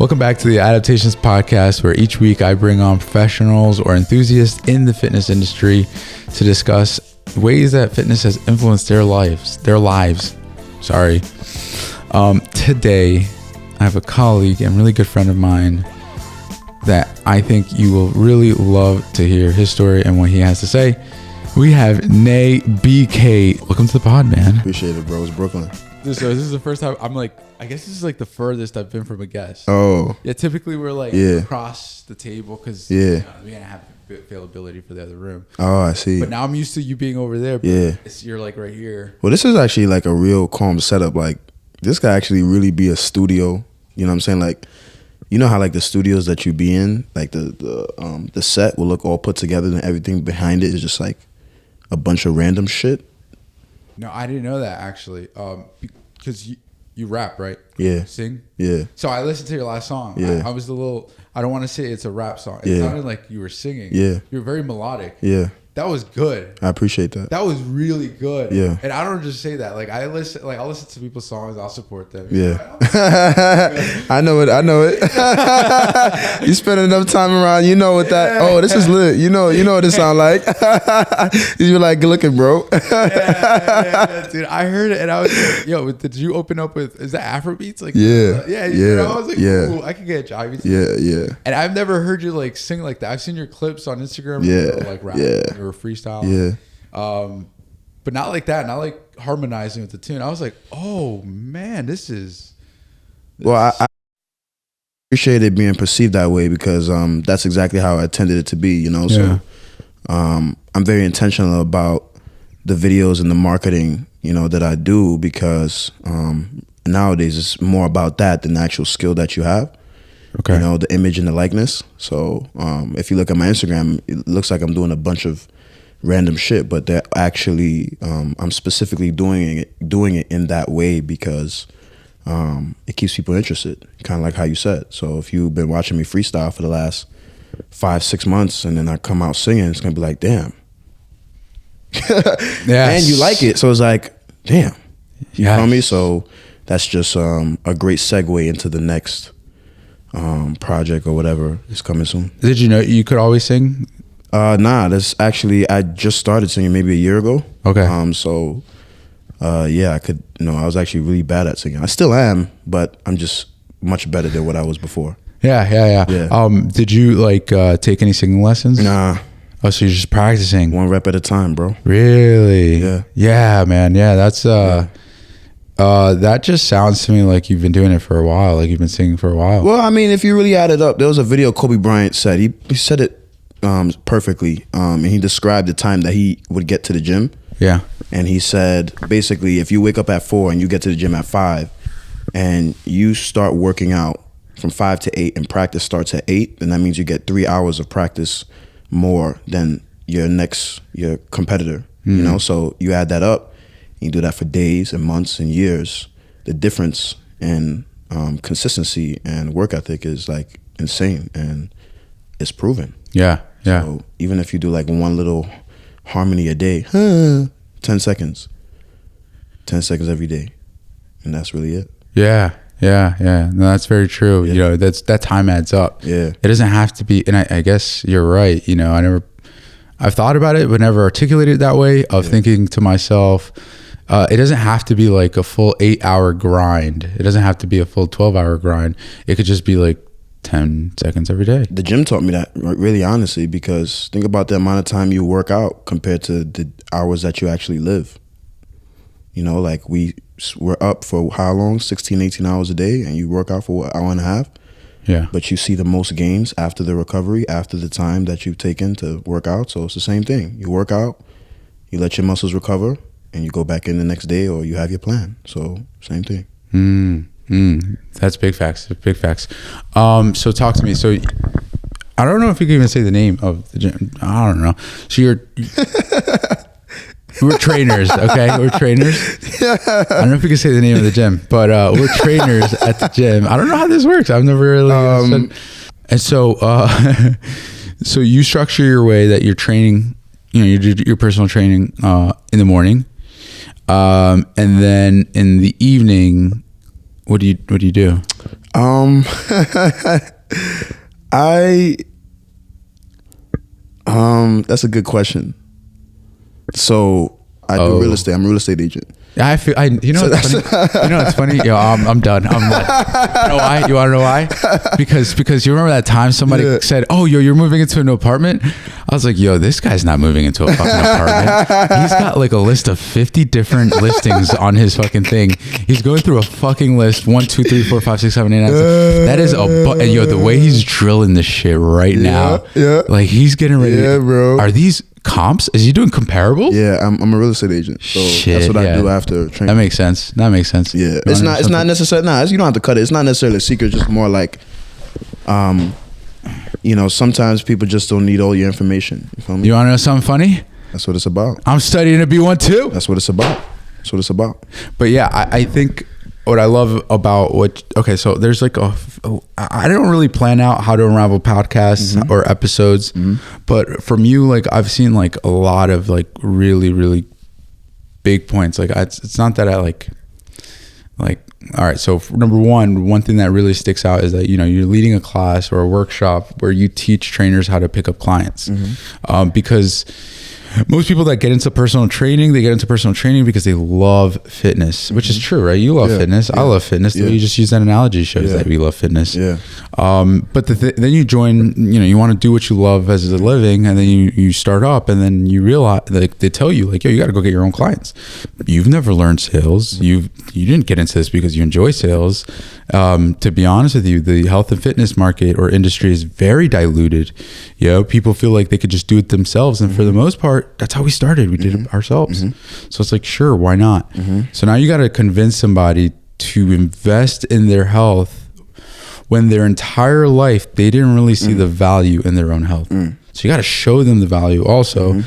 Welcome back to the Adaptations Podcast, where each week I bring on professionals or enthusiasts in the fitness industry to discuss ways that fitness has influenced their lives. Today, I have a colleague and really good friend of mine that I think you will really love to hear his story and what he has to say. We have Nay BK. Welcome to the pod, man. Appreciate it, bro. It's Brooklyn. This is the first time I guess this is like the furthest I've been from a guest. Oh. Yeah, typically we're like across the table because we didn't have availability for the other room. Oh, I see. But now I'm used to you being over there. But you're like right here. Well, this is actually like a real calm setup. Like, this could actually really be a studio. You know what I'm saying? Like, you know how like the studios that you be in, like the set will look all put together and everything behind it is just like a bunch of random shit. No, I didn't know that actually. Because you rap, right? Yeah. Sing? Yeah. So I listened to your last song. Yeah. I was I don't want to say it's a rap song. It sounded like you were singing. Yeah. You were very melodic. Yeah. That was good. I appreciate that. That was really good. Yeah. And I don't just say that. Like I'll listen to people's songs, I'll support them. Yeah. I know it. You spend enough time around, you know what that this is lit. You know what it sound like. You're like, good looking, bro. Yeah, dude. I heard it and I was like, yo, did you open up with is that Afrobeats? Like I was like, ooh, I could get a jivey. Yeah. And I've never heard you like sing like that. I've seen your clips on Instagram like rap or freestyle. Yeah. But not like that, not like harmonizing with the tune. I was like, oh man, this is well, I appreciate it being perceived that way because that's exactly how I intended it to be, you know. So I'm very intentional about the videos and the marketing, you know, that I do because nowadays it's more about that than the actual skill that you have. Okay. You know, the image and the likeness. So if you look at my Instagram, it looks like I'm doing a bunch of random shit, but they're actually I'm specifically doing it in that way because it keeps people interested, kind of like how you said. So if you've been watching me freestyle for the last 5-6 months and then I come out singing, it's gonna be like, damn. And you like it, so it's like, damn. You feel me? So that's just a great segue into the next project or whatever is coming soon. Did you know you could always sing? Nah, that's actually, I just started singing maybe a year ago. Okay. I could, I was actually really bad at singing. I still am, but I'm just much better than what I was before. Yeah. Did you like take any singing lessons? Nah. Oh, so you're just practicing? One rep at a time, bro. Really? Yeah. Yeah, man. Yeah, that's that just sounds to me like you've been doing it for a while, like you've been singing for a while. Well, I mean, if you really add it up, there was a video Kobe Bryant said. He said it perfectly, and he described the time that he would get to the gym. Yeah. And he said, basically, if you wake up at 4 and you get to the gym at 5 and you start working out from 5 to 8 and practice starts at 8, then that means you get 3 hours of practice more than your competitor, you know? So you add that up, you do that for days and months and years. The difference in consistency and work ethic is like insane, and it's proven. Yeah. So even if you do like one little harmony a day, 10 seconds every day, and that's really it. Yeah. No, that's very true. Yeah. You know, that time adds up. Yeah. It doesn't have to be, and I guess you're right. You know, I've thought about it, but never articulated it that way of thinking to myself, it doesn't have to be like a full 8-hour grind. It doesn't have to be a full 12-hour grind. It could just be like 10 seconds every day. The gym taught me that, really honestly, because think about the amount of time you work out compared to the hours that you actually live. You know, like we're up for how long? 16, 18 hours a day, and you work out for what, hour and a half? Yeah. But you see the most gains after the recovery, after the time that you've taken to work out. So it's the same thing. You work out, you let your muscles recover, and you go back in the next day, or you have your plan. So same thing. That's big facts. So talk to me. So I don't know if you can even say the name of the gym. I don't know. So we're trainers, okay? We're trainers. I don't know if you can say the name of the gym, but we're trainers at the gym. I don't know how this works. I've never really and so so you structure your way that you're training, you do your personal training in the morning. And then in the evening, what do you do? That's a good question. So I do real estate. I'm a real estate agent. I feel you know what's funny? You know what's funny? Yo, I'm done. I'm like, you know why? You want to know why? Because you remember that time somebody said, "Oh, yo, you're moving into an apartment." I was like, "Yo, this guy's not moving into a fucking apartment. He's got like a list of 50 different listings on his fucking thing. He's going through a fucking list 1, 2, 3, 4, 5, 6, 7, 8, 9. 10. That is and yo, the way he's drilling this shit right now, like he's getting ready. Yeah, bro. Are these comps? Is he doing comparable? Yeah, I'm a real estate agent. So that's what I do after training. That makes sense. Yeah, it's not necessarily. You don't have to cut it. It's not necessarily a secret. Just more like, sometimes people just don't need all your information. You feel me? You want to know something funny? That's what it's about. I'm studying to be one too. That's what it's about. But yeah, I think what I love about so there's like I don't really plan out how to unravel podcasts or episodes, but from you, like I've seen like a lot of like really, really big points. Like it's not that I like, all right. So number one thing that really sticks out is that, you're leading a class or a workshop where you teach trainers how to pick up clients, because most people that get into personal training, they get into personal training because they love fitness, which is true, right? You love fitness. I love fitness. The way you just use that analogy shows that we love fitness. Yeah. But then you join, you want to do what you love as a living, and then you start up, and then you realize, like they tell you, like, yo, you got to go get your own clients. You've never learned sales. You didn't get into this because you enjoy sales. To be honest with you, the health and fitness market or industry is very diluted. People feel like they could just do it themselves, and for the most part, that's how we started. We did it ourselves. So it's like, sure, why not? So now you got to convince somebody to invest in their health when their entire life they didn't really see the value in their own health. So you got to show them the value also.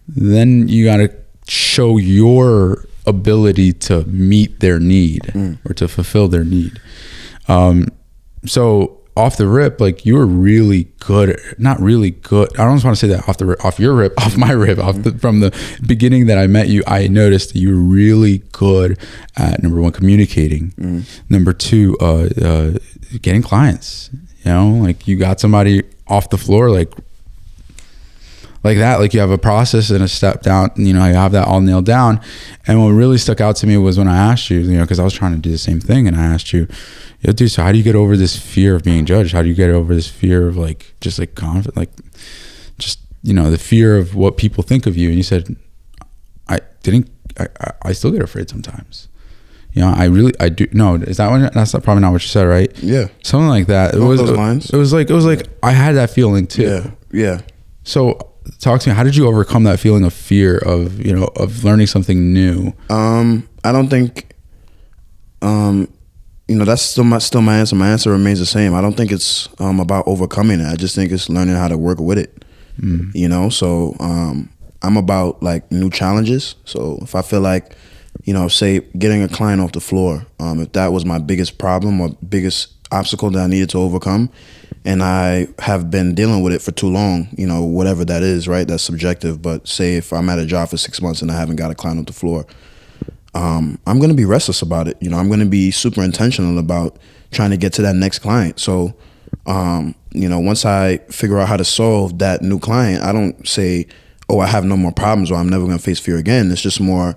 Then you got to show your ability to meet their need or to fulfill their need. So off the rip, like you were really good, not really good. I don't just want to say that off my rip, from the beginning that I met you, I noticed that you were really good at, number one, communicating. Number two, getting clients, like you got somebody off the floor, like that, like you have a process and a step down, you have that all nailed down. And what really stuck out to me was when I asked you, because I was trying to do the same thing, and I asked you, dude, so how do you get over this fear of being judged? How do you get over this fear of like, just like confident, like just, the fear of what people think of you? And you said, I still get afraid sometimes. I do. No, is that one? That's probably not what you said, right? Yeah. Something like that. It was those lines. It was like, I had that feeling too. Yeah. So talk to me. How did you overcome that feeling of fear of, of learning something new? I don't think, that's still my answer. My answer remains the same. I don't think it's about overcoming it. I just think it's learning how to work with it. So I'm about like new challenges. So if I feel like, say getting a client off the floor, if that was my biggest problem or biggest obstacle that I needed to overcome, and I have been dealing with it for too long, whatever that is, right? That's subjective. But say if I'm at a job for 6 months and I haven't got a client off the floor, I'm going to be restless about it. I'm going to be super intentional about trying to get to that next client. So, once I figure out how to solve that new client, I don't say, oh, I have no more problems or I'm never going to face fear again. It's just more,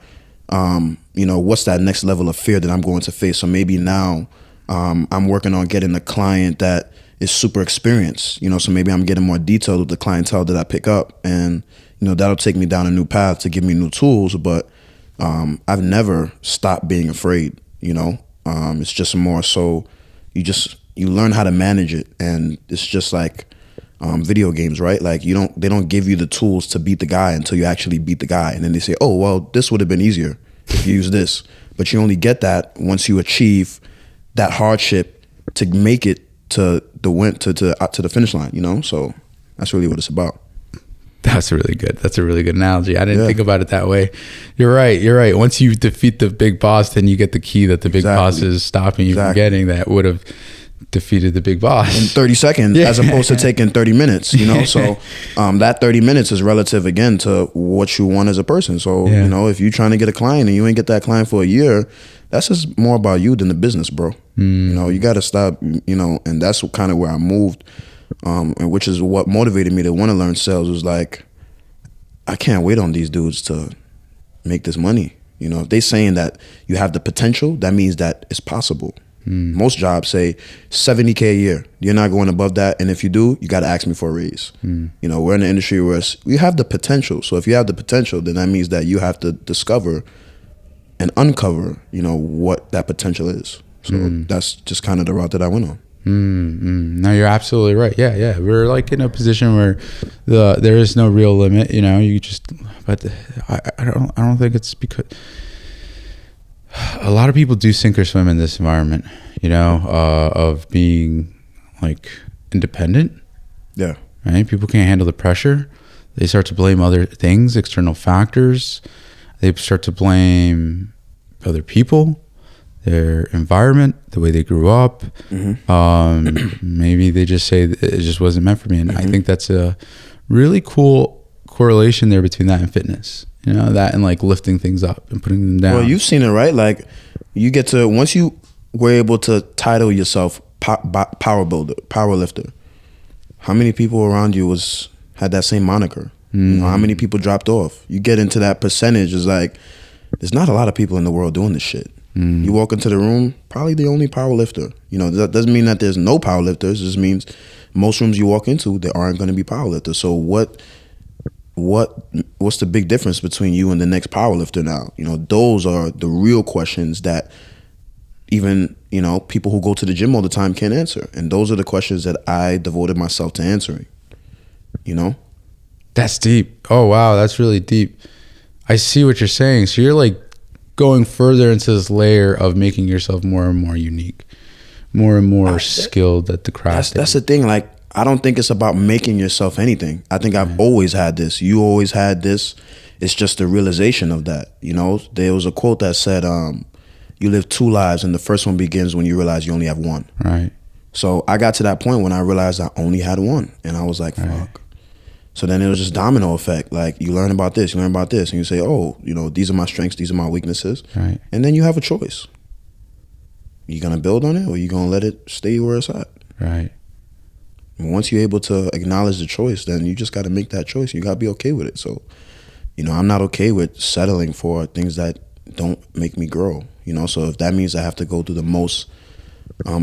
what's that next level of fear that I'm going to face? So maybe now I'm working on getting a client that is super experienced, so maybe I'm getting more detailed with the clientele that I pick up, and, that'll take me down a new path to give me new tools. But I've never stopped being afraid, it's just more so you learn how to manage it. And it's just like video games, right? Like they don't give you the tools to beat the guy until you actually beat the guy. And then they say, oh, well, this would have been easier if you use this. But you only get that once you achieve that hardship to make it to the finish line, so that's really what it's about. That's really good. That's a really good analogy. I didn't think about it that way. You're right. Once you defeat the big boss, then you get the key that the big boss is stopping you from getting that would have defeated the big boss in 30 seconds as opposed to taking 30 minutes, so that 30 minutes is relative again to what you want as a person. So if you're trying to get a client and you ain't get that client for a year, that's just more about you than the business, bro. You know, you got to stop, you know, and that's kind of where I moved, and which is what motivated me to want to learn sales. Was like, I can't wait on these dudes to make this money. You know, if they saying that you have the potential, that means that it's possible. Most jobs say $70K a year. You're not going above that, and if you do, you got to ask me for a raise. You know, we're in an industry where we have the potential. So if you have the potential, then that means that you have to discover and uncover, you know, what that potential is. So that's just kind of the route that I went on. No, you're absolutely right. Yeah. We're like in a position where there is no real limit. You know, you just. But I don't think it's because a lot of people do sink or swim in this environment. You know, of being like independent. Yeah. Right. People can't handle the pressure. They start to blame other things, external factors. They start to blame other people, their environment, the way they grew up. Maybe they just say it just wasn't meant for me. And I think that's a really cool correlation there between that and fitness. You know, that and like lifting things up and putting them down. Well, you've seen it, right? Like you get to, once you were able to title yourself power builder, power lifter, how many people around you had that same moniker? You know, how many people dropped off? You get into that percentage, it's like there's not a lot of people in the world doing this shit. You walk into the room, probably the only power lifter. You know, that doesn't mean that there's no power lifters. It just means most rooms you walk into, there aren't going to be power lifters. So what's the big difference between you and the next power lifter now? You know, those are the real questions that even, you know, people who go to the gym all the time can't answer. And those are the questions that I devoted myself to answering, you know? That's deep. Oh, wow. That's really deep. I see what you're saying. So you're like going further into this layer of making yourself more and more unique, more and more skilled at the craft. That's the thing. Like, I don't think it's about making yourself anything. I think I've always had this. You always had this. It's just the realization of that. You know, there was a quote that said, you live two lives and the first one begins when you realize you only have one. Right. So I got to that point when I realized I only had one. And I was like, fuck. So then it was just domino effect. Like you learn about this, and you say, oh, you know, these are my strengths, these are my weaknesses. Right. And then you have a choice. You gonna build on it or you gonna let it stay where it's at? Right. And once you're able to acknowledge the choice, then you just gotta make that choice. You gotta be okay with it. So, you know, I'm not okay with settling for things that don't make me grow. You know, so if that means I have to go through the most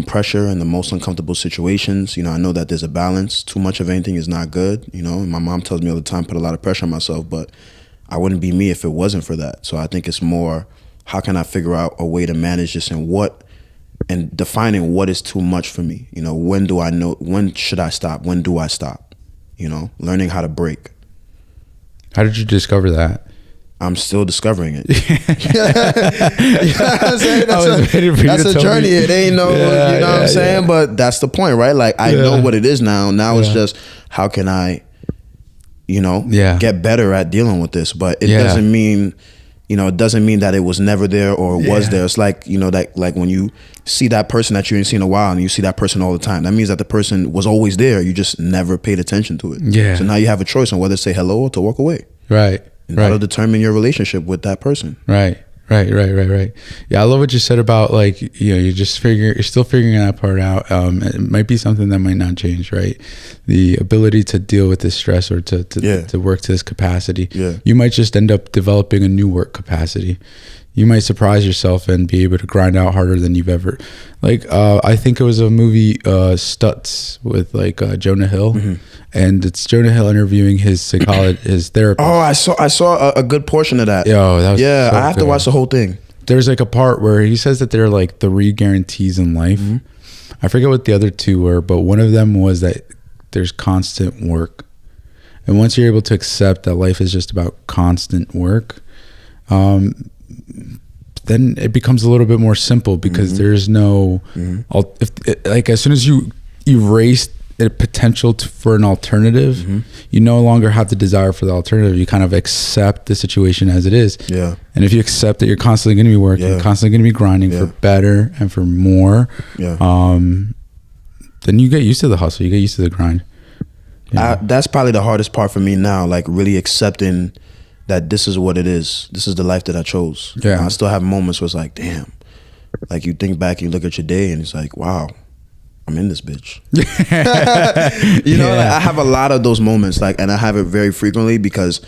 pressure and the most uncomfortable situations, you know, I know that there's a balance. Too much of anything is not good. You know, my mom tells me all the time, put a lot of pressure on myself, but I wouldn't be me if it wasn't for that. So I think it's more, how can I figure out a way to manage this and defining what is too much for me? You know, when should I stop? When do I stop? You know, learning how to break. How did you discover that? I'm still discovering it. That's a journey. It ain't no, you know what I'm saying? Yeah. But that's the point, right? Like I know what it is now. Now it's just, how can I, you know, get better at dealing with this? But it doesn't mean, you know, it doesn't mean that it was never there or was there. It's like, you know, that like when you see that person that you ain't seen in a while and you see that person all the time, that means that the person was always there. You just never paid attention to it. Yeah. So now you have a choice on whether to say hello or to walk away. Right. And that'll determine your relationship with that person. Right. Yeah, I love what you said about like, you know, you're still figuring that part out. It might be something that might not change, right? The ability to deal with this stress or to work to this capacity. Yeah. You might just end up developing a new work capacity. You might surprise yourself and be able to grind out harder than you've ever. Like, I think it was a movie, Stutz, with like Jonah Hill, and it's Jonah Hill interviewing his his therapist. Oh, I saw a good portion of that. Yo, that was so I have to watch the whole thing. There's like a part where he says that there are like 3 guarantees in life. I forget what the other 2 were, but one of them was that there's constant work, and once you're able to accept that life is just about constant work, then it becomes a little bit more simple because there's no, like as soon as you erase the potential for an alternative, you no longer have the desire for the alternative. You kind of accept the situation as it is. Yeah. And if you accept that you're constantly going to be working, constantly going to be grinding for better and for more, then you get used to the hustle. You get used to the grind. That's probably the hardest part for me now, like really accepting that this is what it is. This is the life that I chose. Yeah. I still have moments where it's like, damn, Like you think back, you look at your day, and it's like, wow, I'm in this bitch. You know, like I have a lot of those moments, like, and I have it very frequently because,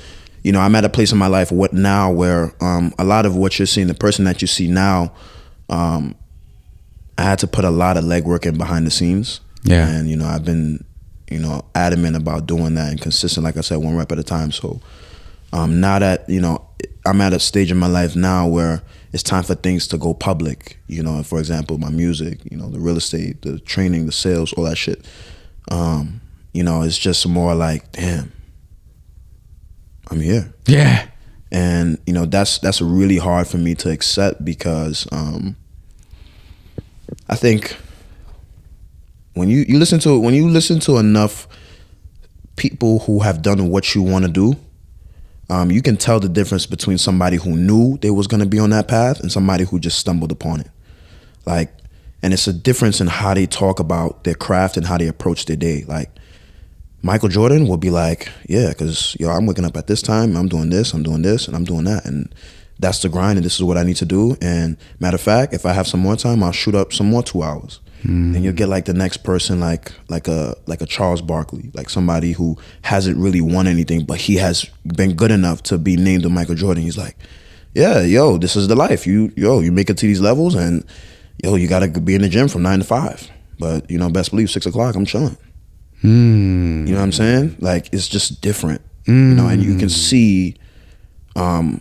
you know, I'm at a place in my life where a lot of what you're seeing, the person that you see now, I had to put a lot of legwork in behind the scenes. Yeah. And, you know, I've been, you know, adamant about doing that and consistent, like I said, one rep at a time. So now that, you know, I'm at a stage in my life now where it's time for things to go public. You know, for example, my music, you know, the real estate, the training, the sales, all that shit. You know, it's just more like, damn, I'm here. Yeah. And, you know, that's really hard for me to accept because I think when you listen to enough people who have done what you want to do, you can tell the difference between somebody who knew they was going to be on that path and somebody who just stumbled upon it. Like, and it's a difference in how they talk about their craft and how they approach their day. Like, Michael Jordan will be like, yeah, because, yo, I'm waking up at this time, I'm doing this, and I'm doing that. And that's the grind, and this is what I need to do. And matter of fact, if I have some more time, I'll shoot up some more 2 hours. And you'll get like the next person, like a Charles Barkley, like somebody who hasn't really won anything, but he has been good enough to be named a Michael Jordan. He's like, yeah, yo, this is the life. You make it to these levels, and yo, you gotta be in the gym from 9 to 5. But you know, best believe 6 o'clock, I'm chilling. You know what I'm saying? Like, it's just different. You know, and you can see how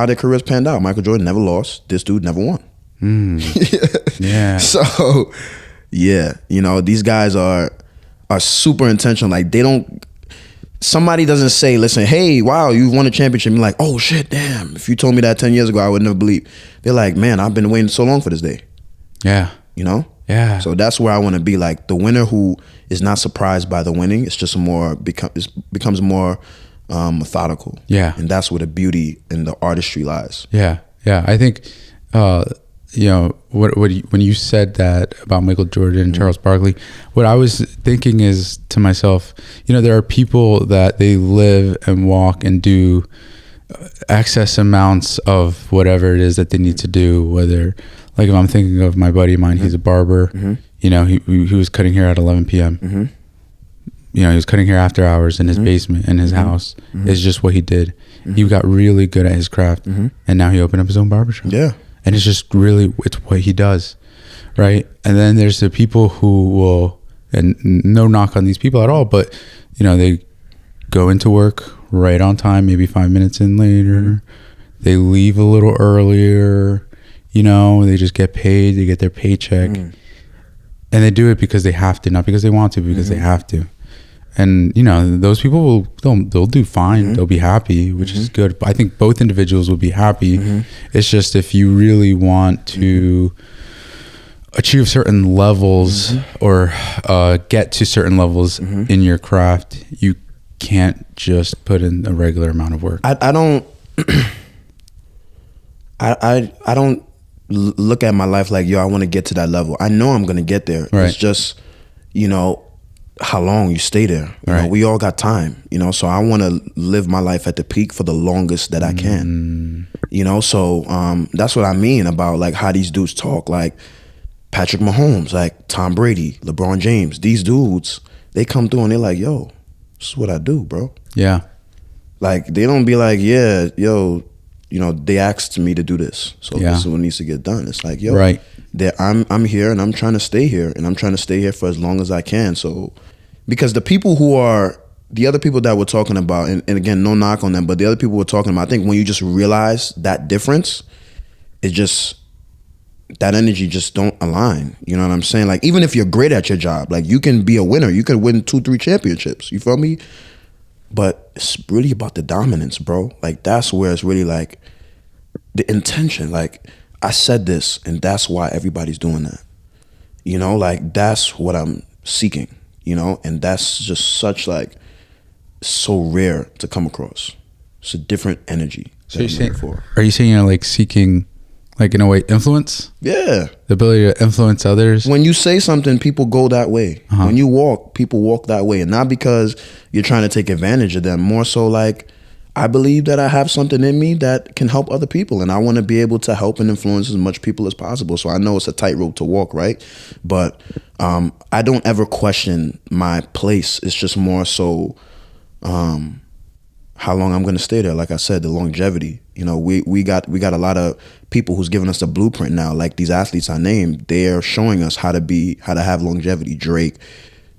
their careers panned out. Michael Jordan never lost. This dude never won. Yeah. So, yeah, you know, these guys are super intentional. Like, somebody doesn't say, listen, hey, wow, you won a championship. You're like, oh shit, damn. If you told me that 10 years ago, I would never believe. They're like, man, I've been waiting so long for this day. Yeah. You know? Yeah. So that's where I want to be, like the winner who is not surprised by the winning. It's just becomes more methodical. Yeah. And that's where the beauty and the artistry lies. Yeah. Yeah. I think, you know, when you said that about Michael Jordan and Charles Barkley, what I was thinking is to myself, you know, there are people that they live and walk and do excess amounts of whatever it is that they need to do, whether, like, if I'm thinking of my buddy of mine, he's a barber, you know, he was cutting hair at 11 p.m. You know, he was cutting hair after hours in his basement in his house. It's just what he did. He got really good at his craft, and now he opened up his own barbershop. Yeah. And it's just really, it's what he does, right? And then there's the people who will, and no knock on these people at all, but, you know, they go into work right on time, maybe 5 minutes in later. They leave a little earlier, you know, they just get paid, they get their paycheck. And they do it because they have to, not because they want to, because they have to. And, you know, those people they'll do fine. They'll be happy, which is good. But I think both individuals will be happy. It's just if you really want to achieve certain levels or get to certain levels in your craft, you can't just put in a regular amount of work. I don't I don't look at my life like, yo, I want to get to that level. I know I'm going to get there. Right. It's just, you know, how long you stay there. You know, we all got time, you know, so I want to live my life at the peak for the longest that I can, you know, so that's what I mean about like how these dudes talk, like Patrick Mahomes, like Tom Brady, LeBron James, these dudes, they come through and they're like, yo, this is what I do, bro. Yeah. Like, they don't be like, yeah, yo, you know, they asked me to do this, so this is what needs to get done. It's like, yo, I'm here and I'm trying to stay here, and I'm trying to stay here for as long as I can. So, because the people who are, the other people that we're talking about, and again, no knock on them, but the other people we're talking about, I think when you just realize that difference, it just, that energy just don't align. You know what I'm saying? Like, even if you're great at your job, like, you can be a winner, you could win 2-3 championships, you feel me? But it's really about the dominance, bro. Like, that's where it's really like the intention. Like, I said this, and that's why everybody's doing that. You know, like, that's what I'm seeking, you know? And that's just such, like, so rare to come across. It's a different energy. So are you saying you're, like, seeking, like, in a way, influence? Yeah. The ability to influence others? When you say something, people go that way. When you walk, people walk that way. And not because you're trying to take advantage of them. More so like, I believe that I have something in me that can help other people, and I want to be able to help and influence as much people as possible. So I know it's a tightrope to walk, right? But I don't ever question my place. It's just more so how long I'm going to stay there. Like I said, the longevity. You know, we got a lot of people who's giving us the blueprint now. Like these athletes I named, they're showing us how to have longevity. Drake,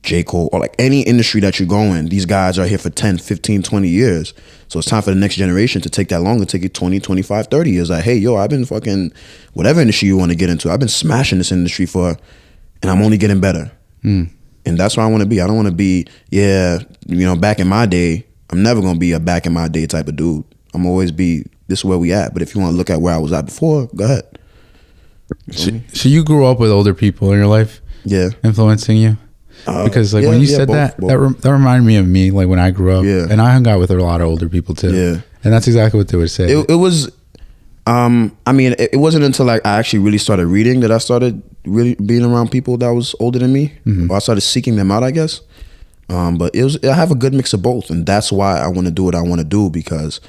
J. Cole, or like any industry that you go in, these guys are here for 10, 15, 20 years. So it's time for the next generation to take that longer, take it 20, 25, 30 years. Like, hey, yo, I've been fucking, whatever industry you want to get into, I've been smashing this industry and I'm only getting better. And that's where I want to be. I don't want to be, back in my day, I'm never going to be a back in my day type of dude. I'm always be, this is where we at. But if you want to look at where I was at before, go ahead. So you grew up with older people in your life? Yeah. Influencing you? Because like when you said both. That reminded me of me, like when I grew up, and I hung out with a lot of older people too. Yeah, and that's exactly what they would say. It was, it wasn't until like I actually really started reading that I started really being around people that was older than me. Or I started seeking them out, I guess. But I have a good mix of both, and that's why I want to do what I want to do, because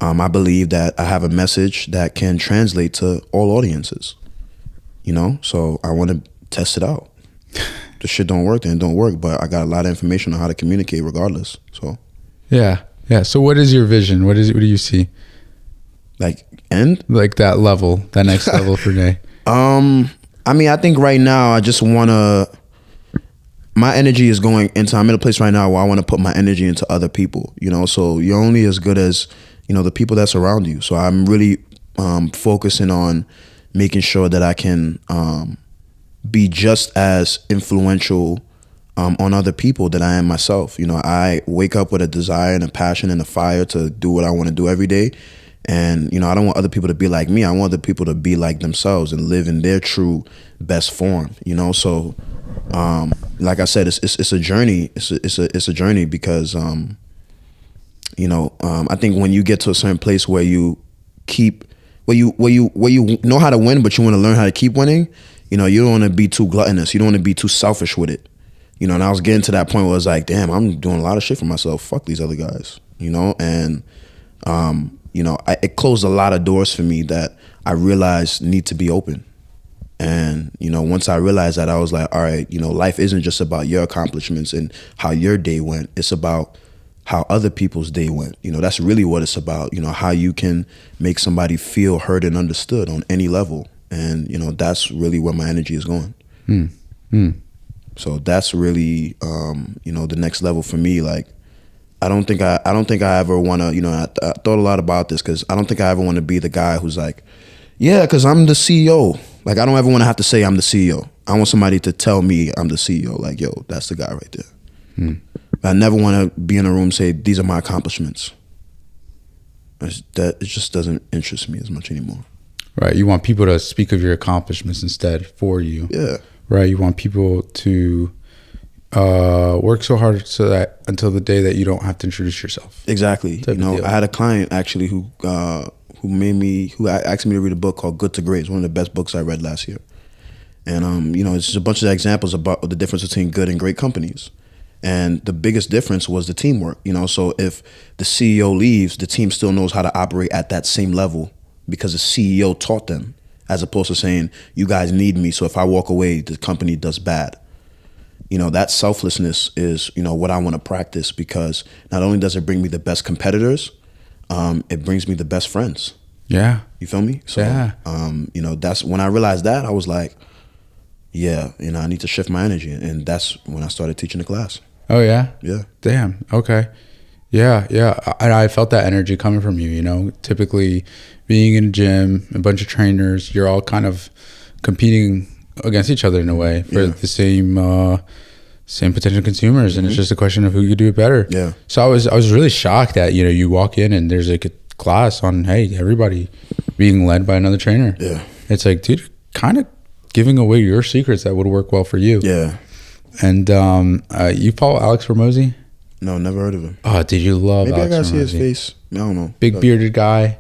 I believe that I have a message that can translate to all audiences. You know, so I want to test it out. The shit don't work, then it don't work. But I got a lot of information on how to communicate regardless. So yeah. So what is your vision? What do you see? Like that level, that next level for Nay. I think right now I just wanna. My energy is going into. I'm in a place right now where I want to put my energy into other people. You know, so you're only as good as the people that surround you. So I'm really focusing on making sure that I can be just as influential on other people that I am myself. You know, I wake up with a desire and a passion and a fire to do what I want to do every day. And, I don't want other people to be like me. I want other people to be like themselves and live in their true best form, So, like I said, it's a journey. It's a journey because, I think when you get to a certain place where you know how to win, but you want to learn how to keep winning, you don't want to be too gluttonous. You don't want to be too selfish with it. And I was getting to that point where it's like, damn, I'm doing a lot of shit for myself. Fuck these other guys, and, it closed a lot of doors for me that I realized need to be open. And, once I realized that, I was like, all right, life isn't just about your accomplishments and how your day went. It's about how other people's day went. That's really what it's about, how you can make somebody feel heard and understood on any level. And, that's really where my energy is going. So that's really, the next level for me. Like, I don't think I ever want to, I thought a lot about this, because I don't think I ever want to be the guy who's like, yeah, because I'm the CEO. Like, I don't ever want to have to say I'm the CEO. I want somebody to tell me I'm the CEO. Like, yo, that's the guy right there. I never want to be in a room and say, these are my accomplishments. It just doesn't interest me as much anymore. Right. You want people to speak of your accomplishments instead for you. Yeah. Right. You want people to work so hard so that until the day that you don't have to introduce yourself. Exactly. I had a client actually who asked me to read a book called Good to Great. It's one of the best books I read last year. And it's just a bunch of examples about the difference between good and great companies. And the biggest difference was the teamwork. So if the CEO leaves, the team still knows how to operate at that same level because the CEO taught them, as opposed to saying, you guys need me, so if I walk away, the company does bad. That selflessness is, what I want to practice, because not only does it bring me the best competitors, it brings me the best friends. Yeah. You feel me? So, yeah. That's when I realized that, I was like, yeah, I need to shift my energy. And that's when I started teaching the class. Oh, yeah? Yeah. Damn. Okay. Yeah. I felt that energy coming from you, typically being in a gym, a bunch of trainers, you're all kind of competing against each other in a way for the same potential consumers. And it's just a question of who could do it better. Yeah. So I was really shocked that, you walk in and there's like a class on, hey, everybody being led by another trainer. Yeah. It's like, dude, kind of giving away your secrets that would work well for you. Yeah. And you follow Alex Hormozi? No, never heard of him. Oh, did you love Maybe Alex I gotta Hormozi? see his face. I don't know. Big bearded guy,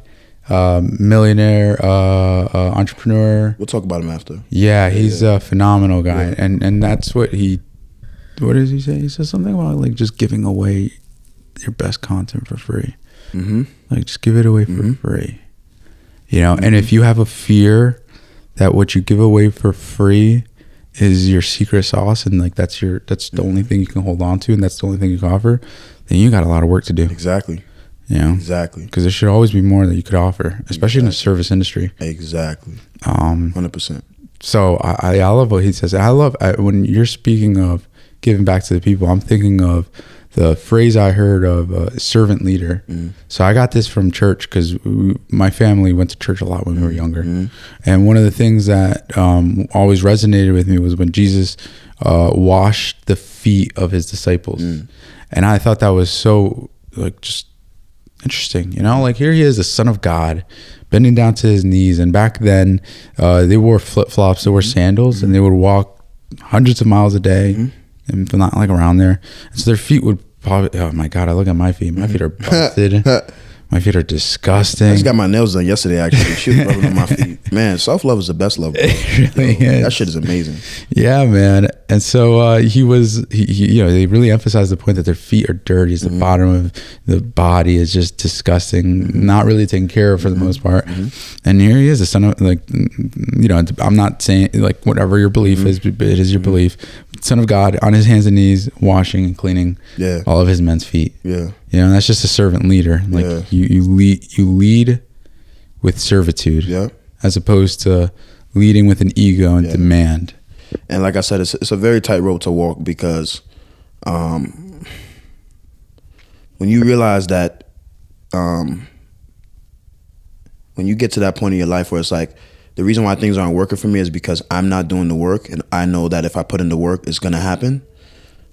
millionaire, entrepreneur. We'll talk about him after. Yeah, he's a phenomenal guy. Yeah. And that's what does he say? He says something about like just giving away your best content for free. Like, just give it away for free. You know, and if you have a fear that what you give away for free is your secret sauce, and like that's the only thing you can hold on to, and that's the only thing you can offer, then you got a lot of work to do. Exactly. You know? Exactly. Because there should always be more that you could offer, especially in the service industry. Exactly. 100%. So I love what he says. I love when you're speaking of giving back to the people, I'm thinking of the phrase I heard of servant leader. So I got this from church because my family went to church a lot when we were younger. And one of the things that always resonated with me was when Jesus washed the feet of his disciples. And I thought that was so like just interesting, you know, like here he is, the Son of God, bending down to his knees. And back then they wore flip-flops, they wore sandals, and they would walk hundreds of miles a day. And not like around there, and so their feet would probably, oh my God, I look at my feet are busted. My feet are disgusting. I just got my nails done yesterday, actually. She was rubbing on my feet. Man, self-love is the best love. It really is. That shit is amazing. Yeah, man. And so he you know, they really emphasized the point that their feet are dirty. It's the bottom of the body is just disgusting, not really taken care of for the most part. And here he is, the son of, like, you know, I'm not saying like whatever your belief is, it is your belief. Son of God on his hands and knees, washing and cleaning all of his men's feet. Yeah. You know, that's just a servant leader. Like you lead with servitude, as opposed to leading with an ego and demand. And like I said, it's a very tight road to walk, because when you realize that, when you get to that point in your life where it's like, the reason why things aren't working for me is because I'm not doing the work, and I know that if I put in the work, it's gonna happen.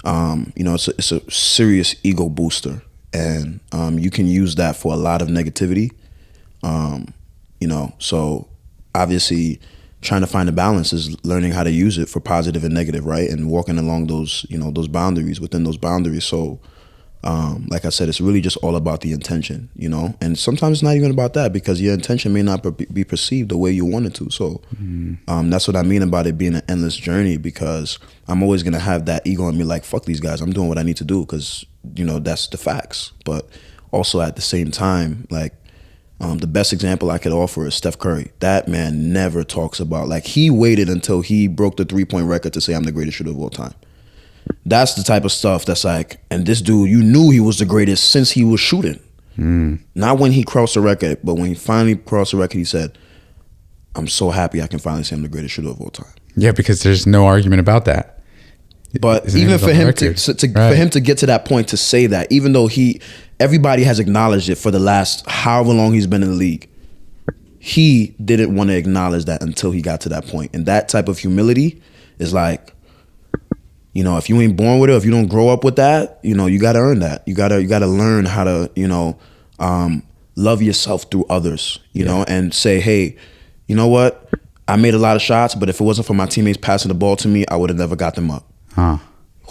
You know, it's a serious ego booster, and you can use that for a lot of negativity. You know, so obviously trying to find a balance is learning how to use it for positive and negative, right? And walking along those, you know, those boundaries, within those boundaries. So like I said, it's really just all about the intention, you know, and sometimes it's not even about that, because your intention may not be perceived the way you want it to. So that's what I mean about it being an endless journey, because I'm always going to have that ego in me, like, fuck these guys, I'm doing what I need to do, because, you know, that's the facts. But also at the same time, like, the best example I could offer is Steph Curry. That man never talks about, like, he waited until he broke the 3-point record to say, I'm the greatest shooter of all time. That's the type of stuff that's like, and this dude, you knew he was the greatest since he was shooting. Not when he crossed the record, but when he finally crossed the record, he said, I'm so happy I can finally say I'm the greatest shooter of all time. Yeah, because there's no argument about that. But even for him for him to get to that point, to say that, even though everybody has acknowledged it for the last however long he's been in the league, he didn't want to acknowledge that until he got to that point. And that type of humility is like, you know, if you ain't born with it, if you don't grow up with that, you know, you got to earn that. You got to learn how to, you know, love yourself through others, you know, and say, hey, you know what? I made a lot of shots, but if it wasn't for my teammates passing the ball to me, I would have never got them up.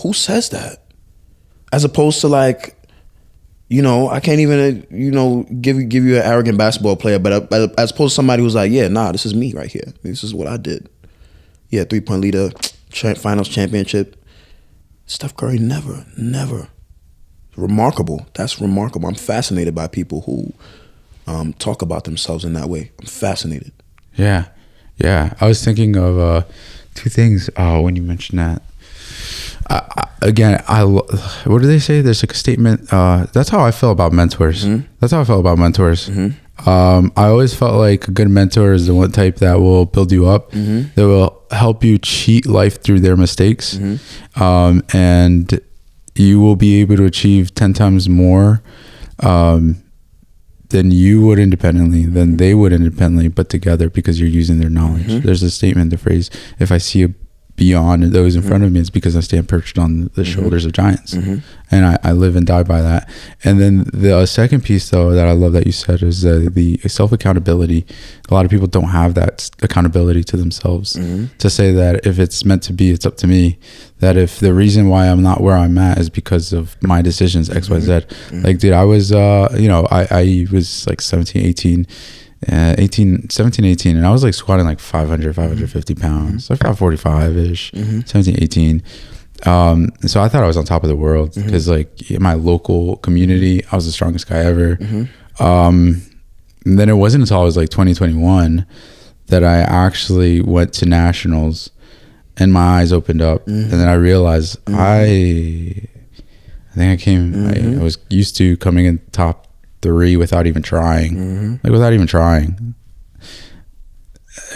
Who says that? As opposed to, like, you know, I can't even, you know, give you an arrogant basketball player, but as opposed to somebody who's like, yeah, nah, this is me right here. This is what I did. Yeah, 3-point leader, finals championship. Steph Curry never. Remarkable. That's remarkable. I'm fascinated by people who talk about themselves in that way. I'm fascinated. Yeah. I was thinking of two things when you mentioned that. What do they say? There's like a statement. That's how I feel about mentors. That's how I felt about mentors. I always felt like a good mentor is the one type that will build you up, that will help you cheat life through their mistakes, and you will be able to achieve 10 times more than you would independently, than they would independently, but together, because you're using their knowledge. There's a statement, the phrase, if I see beyond those in front of me, it's because I stand perched on the shoulders of giants. And I live and die by that. And then the second piece, though, that I love that you said is the self-accountability. A lot of people don't have that accountability to themselves, to say that if it's meant to be, it's up to me. That if the reason why I'm not where I'm at is because of my decisions, X, Y, Z. Like, dude, I was, you know, I was like 17, 18, and I was like squatting like 500, 550 pounds, like 545-ish, 17, 18. So I thought I was on top of the world because like in my local community, I was the strongest guy ever. And then it wasn't until I was like 2021 that I actually went to nationals and my eyes opened up. And then I realized I think I came, I was used to coming in top 3 without even trying, like without even trying.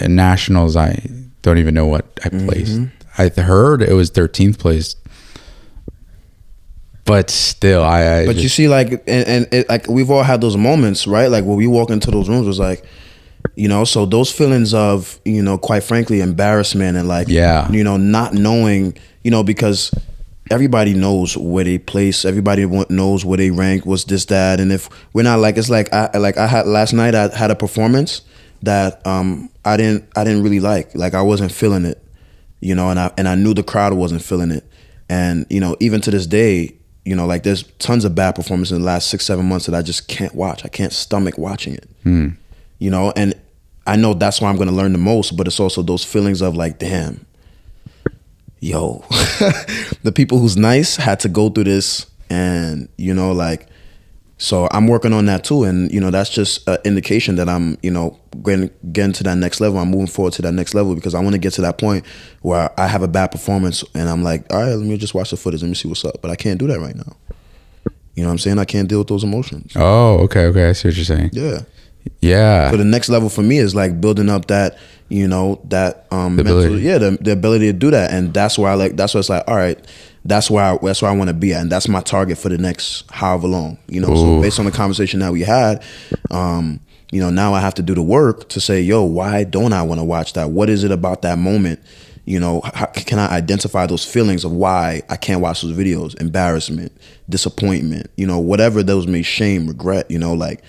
In nationals, I don't even know what I placed. I heard it was 13th place, but still, But you see, like, and it, like we've all had those moments, right? Like when we walk into those rooms, it was like, you know, so those feelings of, you know, quite frankly, embarrassment and like, you know, not knowing, you know, because everybody knows where they place, everybody knows where they rank, what's this, that, and if we're not like, it's like I had last night, I had a performance that I didn't really like I wasn't feeling it. You know, and I knew the crowd wasn't feeling it. And, you know, even to this day, you know, like there's tons of bad performances in the last 6-7 months that I just can't watch. I can't stomach watching it. You know, and I know that's why I'm going to learn the most, but it's also those feelings of like, damn, yo, the people who's nice had to go through this. And, you know, like, so I'm working on that too. And, you know, that's just an indication that I'm, you know, getting to that next level. I'm moving forward to that next level because I want to get to that point where I have a bad performance and I'm like, all right, let me just watch the footage. Let me see what's up. But I can't do that right now. You know what I'm saying? I can't deal with those emotions. Oh, okay. I see what you're saying. Yeah. So the next level for me is like building up that, you know, that mental, the ability to do that. And that's why that's why it's like, all right, that's where I want to be at, and that's my target for the next however long, you know. So based on the conversation that we had, you know, now I have to do the work to say, yo, why don't I want to watch that? What is it about that moment? You know, how can I identify those feelings of why I can't watch those videos? Embarrassment, disappointment, you know, whatever those may, shame, regret, you know, like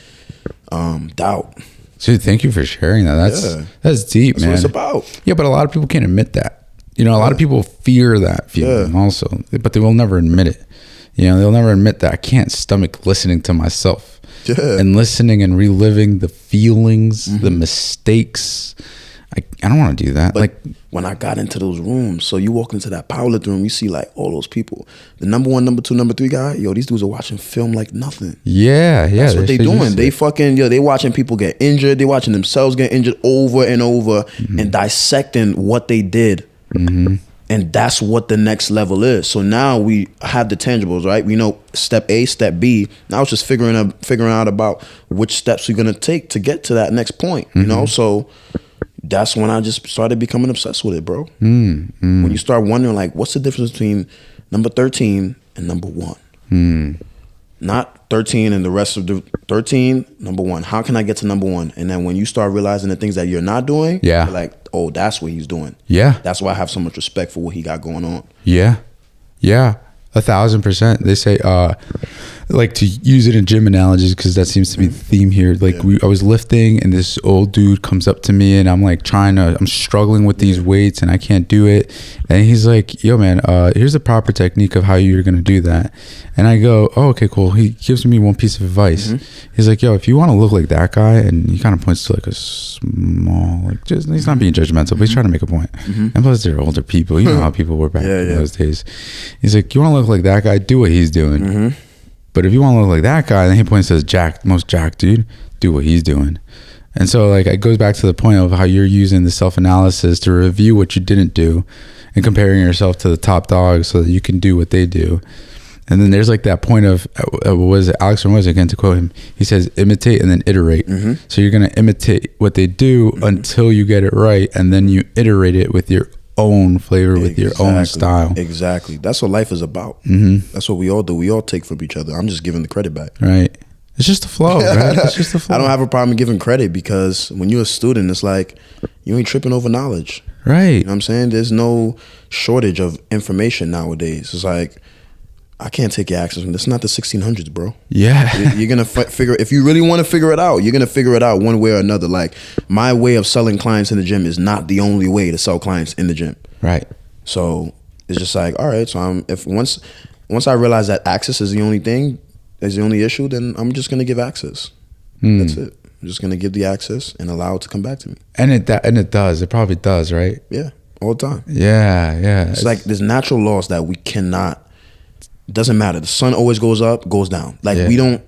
doubt. Dude, thank you for sharing that. That's deep, man. That's what it's about. Yeah, but a lot of people can't admit that. You know, a lot of people fear that feeling also, but they will never admit it. You know, they'll never admit that I can't stomach listening to myself and listening and reliving the feelings, the mistakes. I don't want to do that. But like when I got into those rooms, so you walk into that powerlifting room, you see like all those people. The number 1, number 2, number 3 guy, yo, these dudes are watching film like nothing. Yeah. That's what they doing. They fucking, they watching people get injured. They watching themselves get injured over and over and dissecting what they did. And that's what the next level is. So now we have the tangibles, right? We know step A, step B. Now it's just figuring out about which steps we're gonna take to get to that next point. You know, so that's when I just started becoming obsessed with it, bro. When you start wondering, like, what's the difference between number 13 and number 1? Not 13 and the rest of the 13, number 1. How can I get to number 1? And then when you start realizing the things that you're not doing, you're like, oh, that's what he's doing. That's why I have so much respect for what he got going on. 1,000%. They say, like to use it in gym analogies because that seems to be the theme here. Like I was lifting and this old dude comes up to me and I'm like I'm struggling with these weights and I can't do it. And he's like, yo man, here's the proper technique of how you're going to do that. And I go, oh, okay, cool. He gives me one piece of advice. He's like, yo, if you want to look like that guy, and he kind of points to like a small, like just, he's not being judgmental, but he's trying to make a point. And plus they're older people. You know how people were back in those days. He's like, you want to look like that guy, do what he's doing. But if you want to look like that guy, then he points to the most jacked dude, do what he's doing. And so like it goes back to the point of how you're using the self-analysis to review what you didn't do and comparing yourself to the top dogs so that you can do what they do. And then there's like that point of what was it, Alex Ramones, again, to quote him, he says imitate and then iterate. So you're going to imitate what they do until you get it right, and then you iterate it with your own flavor, with your own style. Exactly. That's what life is about. That's what we all do. We all take from each other. I'm just giving the credit back. Right. It's just the flow, right? It's just the flow. I don't have a problem giving credit because when you're a student, it's like you ain't tripping over knowledge. Right. You know what I'm saying? There's no shortage of information nowadays. It's like, I can't take your access from this. It's not the 1600s, bro. Yeah. You're going to figure, if you really want to figure it out, you're going to figure it out one way or another. Like my way of selling clients in the gym is not the only way to sell clients in the gym. Right. So it's just like, all right, so once I realize that access is the only thing, is the only issue, then I'm just going to give access. That's it. I'm just going to give the access and allow it to come back to me. And it does. It probably does, right? Yeah. all the time. Yeah. It's like there's natural laws that we cannot. Doesn't matter. The sun always goes up, goes down. Like we don't,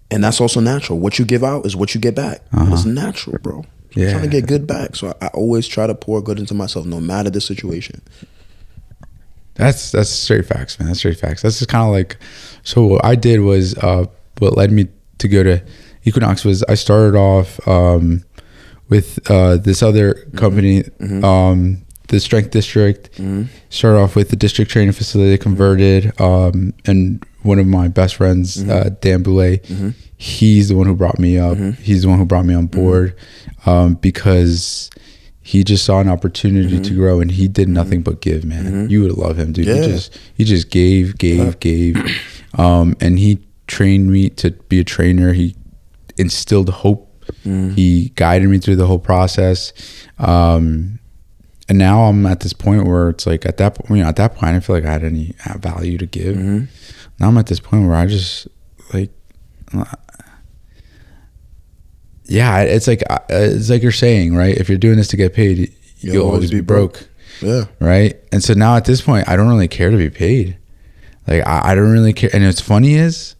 and that's also natural. What you give out is what you get back. It's natural, bro. I'm trying to get good back, so I always try to pour good into myself, no matter the situation. That's straight facts, man. That's straight facts. That's just kind of like. So what I did was, what led me to go to Equinox was I started off with this other company, the Strength District. Started off with the district training facility, converted, and one of my best friends, Dan Boulay, he's the one who brought me up. He's the one who brought me on board because he just saw an opportunity to grow, and he did nothing but give, man. You would love him, dude. He just gave, and he trained me to be a trainer. He instilled hope. He guided me through the whole process. And now I'm at this point where it's like at that point, I didn't feel like I had any value to give. Now I'm at this point where I just like, it's like you're saying, right? If you're doing this to get paid, you'll always be broke. Yeah. Right. And so now at this point, I don't really care to be paid. Like I don't really care. And what's funny is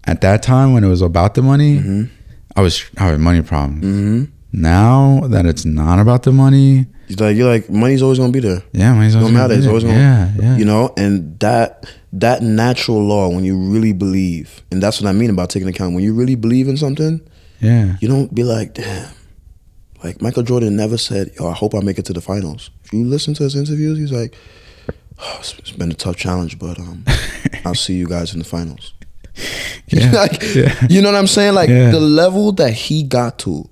at that time when it was about the money, I was having money problems. Now that it's not about the money, you're like money's always gonna be there. Yeah, money's always gonna be there. It's always gonna, you know, and that natural law, when you really believe, and that's what I mean about taking account. When you really believe in something, you don't be like, damn. Like Michael Jordan never said, yo, I hope I make it to the finals. If you listen to his interviews, he's like, oh, it's been a tough challenge, but I'll see you guys in the finals. You know what I'm saying? Like the level that he got to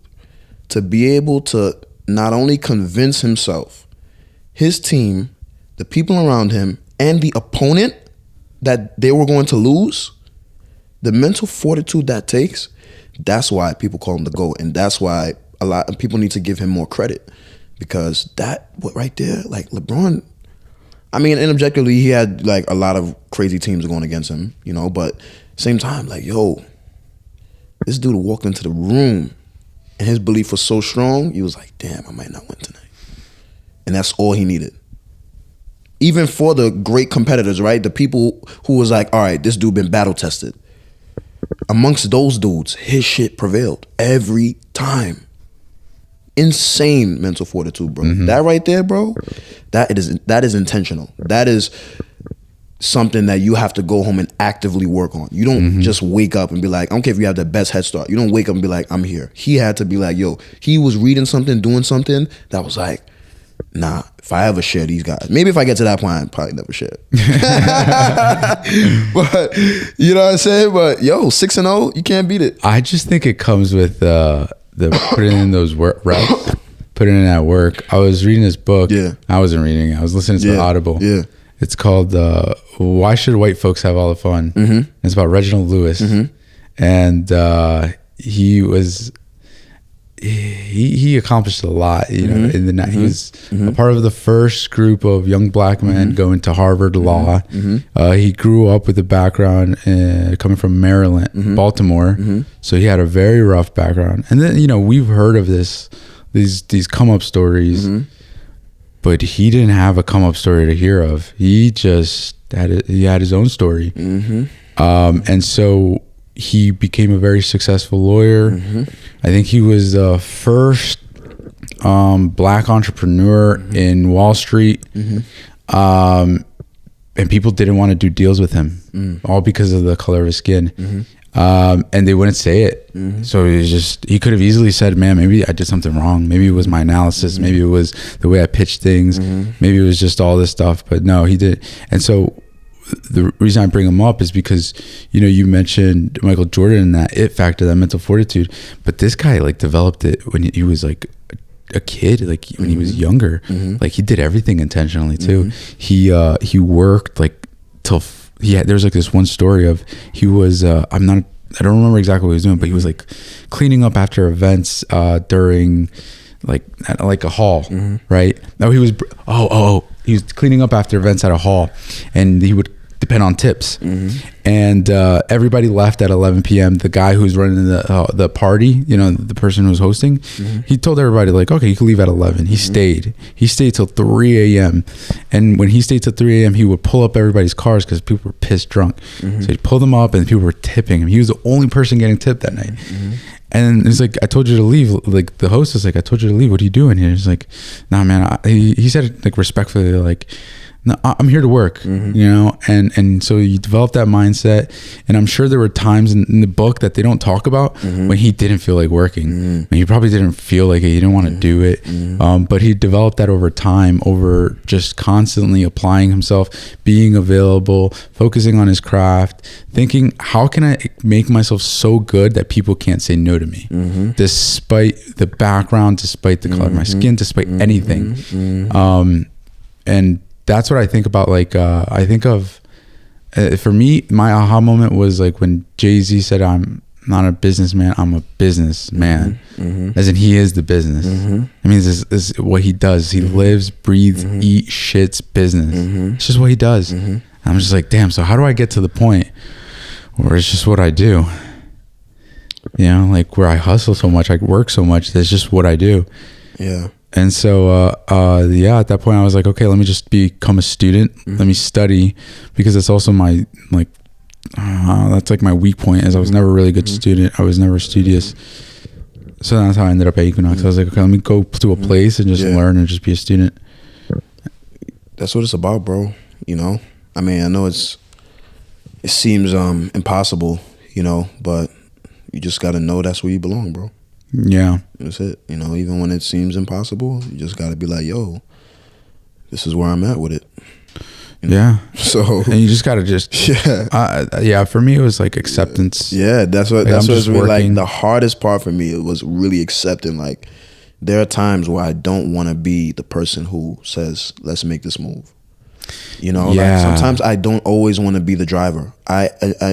be able to not only convince himself, his team, the people around him, and the opponent that they were going to lose, the mental fortitude that takes, that's why people call him the GOAT. And that's why a lot of people need to give him more credit, because that right there, like LeBron, I mean, and objectively, he had like a lot of crazy teams going against him, you know, but same time, like, yo, this dude walked into the room and his belief was so strong, he was like, damn, I might not win tonight. And that's all he needed. Even for the great competitors, right? The people who was like, all right, this dude been battle tested. Amongst those dudes, his shit prevailed every time. Insane mental fortitude, bro. That right there, bro, that is intentional. That is something that you have to go home and actively work on. You don't just wake up and be like, I don't care if you have the best head start. You don't wake up and be like, I'm here. He had to be like, yo, he was reading something, doing something that was like, nah, if I ever share these guys, maybe if I get to that point, I'd probably never share it. But you know what I'm saying? But yo, 6-0, you can't beat it. I just think it comes with the putting in those reps, putting in that work. I was reading this book. I wasn't reading it. I was listening to Audible. It's called Why Should White Folks Have All the Fun? It's about Reginald Lewis. And he accomplished a lot, you know. In the he was a part of the first group of young black men going to Harvard Law. He grew up with a background coming from Maryland, Baltimore, so he had a very rough background. And then, you know, we've heard of these come up stories, but he didn't have a come up story to hear of. He just had his own story, and so he became a very successful lawyer. I think he was the first black entrepreneur in Wall Street. And people didn't want to do deals with him, all because of the color of his skin. And they wouldn't say it. So it was just, he could have easily said, man, maybe I did something wrong. Maybe it was my analysis. Maybe it was the way I pitched things. Maybe it was just all this stuff. But no, he did. And so the reason I bring him up is because, you know, you mentioned Michael Jordan and that it factor, that mental fortitude, but this guy like developed it when he was like a kid, like when he was younger. Like he did everything intentionally too. He worked like till there was like this one story of he was I don't remember exactly what he was doing, but he was like cleaning up after events during like a hall, right? No, he was he was cleaning up after events at a hall, and he would depend on tips. And everybody left at 11 p.m. The guy who's running the party, you know, the person who's hosting, he told everybody like, okay, you can leave at 11. He stayed till 3 a.m. And when he stayed till 3 a.m., he would pull up everybody's cars because people were pissed drunk. So he'd pull them up and people were tipping him. He was the only person getting tipped that night. And it's like, I told you to leave. Like the host is like, I told you to leave. What are you doing here? He's like, nah, man. He said it like respectfully, like, no, I'm here to work, you know? And so you develop that mindset. And I'm sure there were times in the book that they don't talk about when he didn't feel like working. And he probably didn't feel like it. He didn't want to do it. But he developed that over time, over just constantly applying himself, being available, focusing on his craft, thinking, how can I make myself so good that people can't say no to me? Despite the background, despite the color of my skin, despite anything. And that's what I think about. Like, I think of, for me, my aha moment was like when Jay-Z said, I'm not a businessman, I'm a businessman. As in, he is the business. I mean, this is what he does. He lives, breathes, eats, shits business. It's just what he does. I'm just like, damn, so how do I get to the point where it's just what I do? You know, like where I hustle so much, I work so much, that's just what I do. Yeah. And so, at that point I was like, okay, let me just become a student. Let me study, because it's also my, like, that's like my weak point, is I was never a really good student. I was never studious. So that's how I ended up at Equinox. I was like, okay, let me go to a place and just learn and just be a student. That's what it's about, bro. You know, I mean, I know it seems impossible, you know, but you just got to know that's where you belong, bro. Yeah. That's it. You know, even when it seems impossible, you just got to be like, yo, this is where I'm at with it. You know? Yeah. So, and you just got to just, for me, it was like acceptance. Yeah. That's what, like, that's what's really like the hardest part for me. It was really accepting, like, there are times where I don't want to be the person who says, let's make this move. You know, like sometimes I don't always want to be the driver. I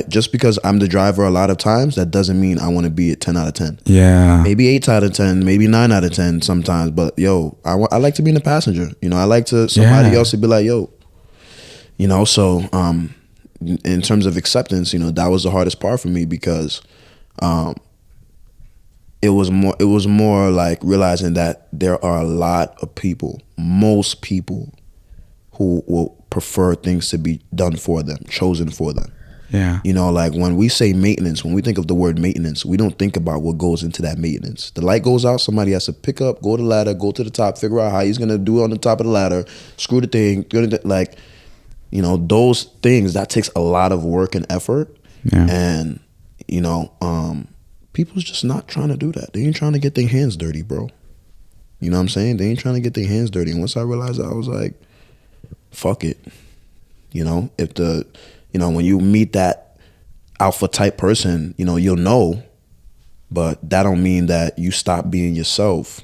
just because I'm the driver a lot of times, that doesn't mean I want to be at 10 out of 10. Yeah. Maybe 8 out of 10, maybe 9 out of 10 sometimes. But yo, I like to be in the passenger. You know, I like to somebody else to be like, yo, you know, so in terms of acceptance, you know, that was the hardest part for me, because it was more like realizing that there are a lot of people, most people, who will prefer things to be done for them, chosen for them. Yeah. You know, like when we say maintenance, when we think of the word maintenance, we don't think about what goes into that maintenance. The light goes out, somebody has to pick up, go to the ladder, go to the top, figure out how he's going to do it on the top of the ladder, screw the thing, like, you know, those things, that takes a lot of work and effort. Yeah. And, you know, people's just not trying to do that. They ain't trying to get their hands dirty, bro. You know what I'm saying? They ain't trying to get their hands dirty. And once I realized that, I was like, fuck it. You know, when you meet that alpha type person, you know, you'll know, but that don't mean that you stop being yourself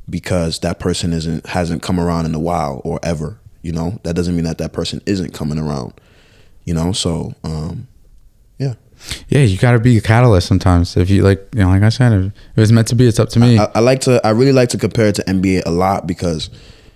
because that person hasn't come around in a while or ever, you know. That doesn't mean that person isn't coming around, you know. So yeah, you got to be a catalyst sometimes. If you, like, you know, like I said, if it was meant to be, it's up to me. I really like to compare it to NBA a lot, because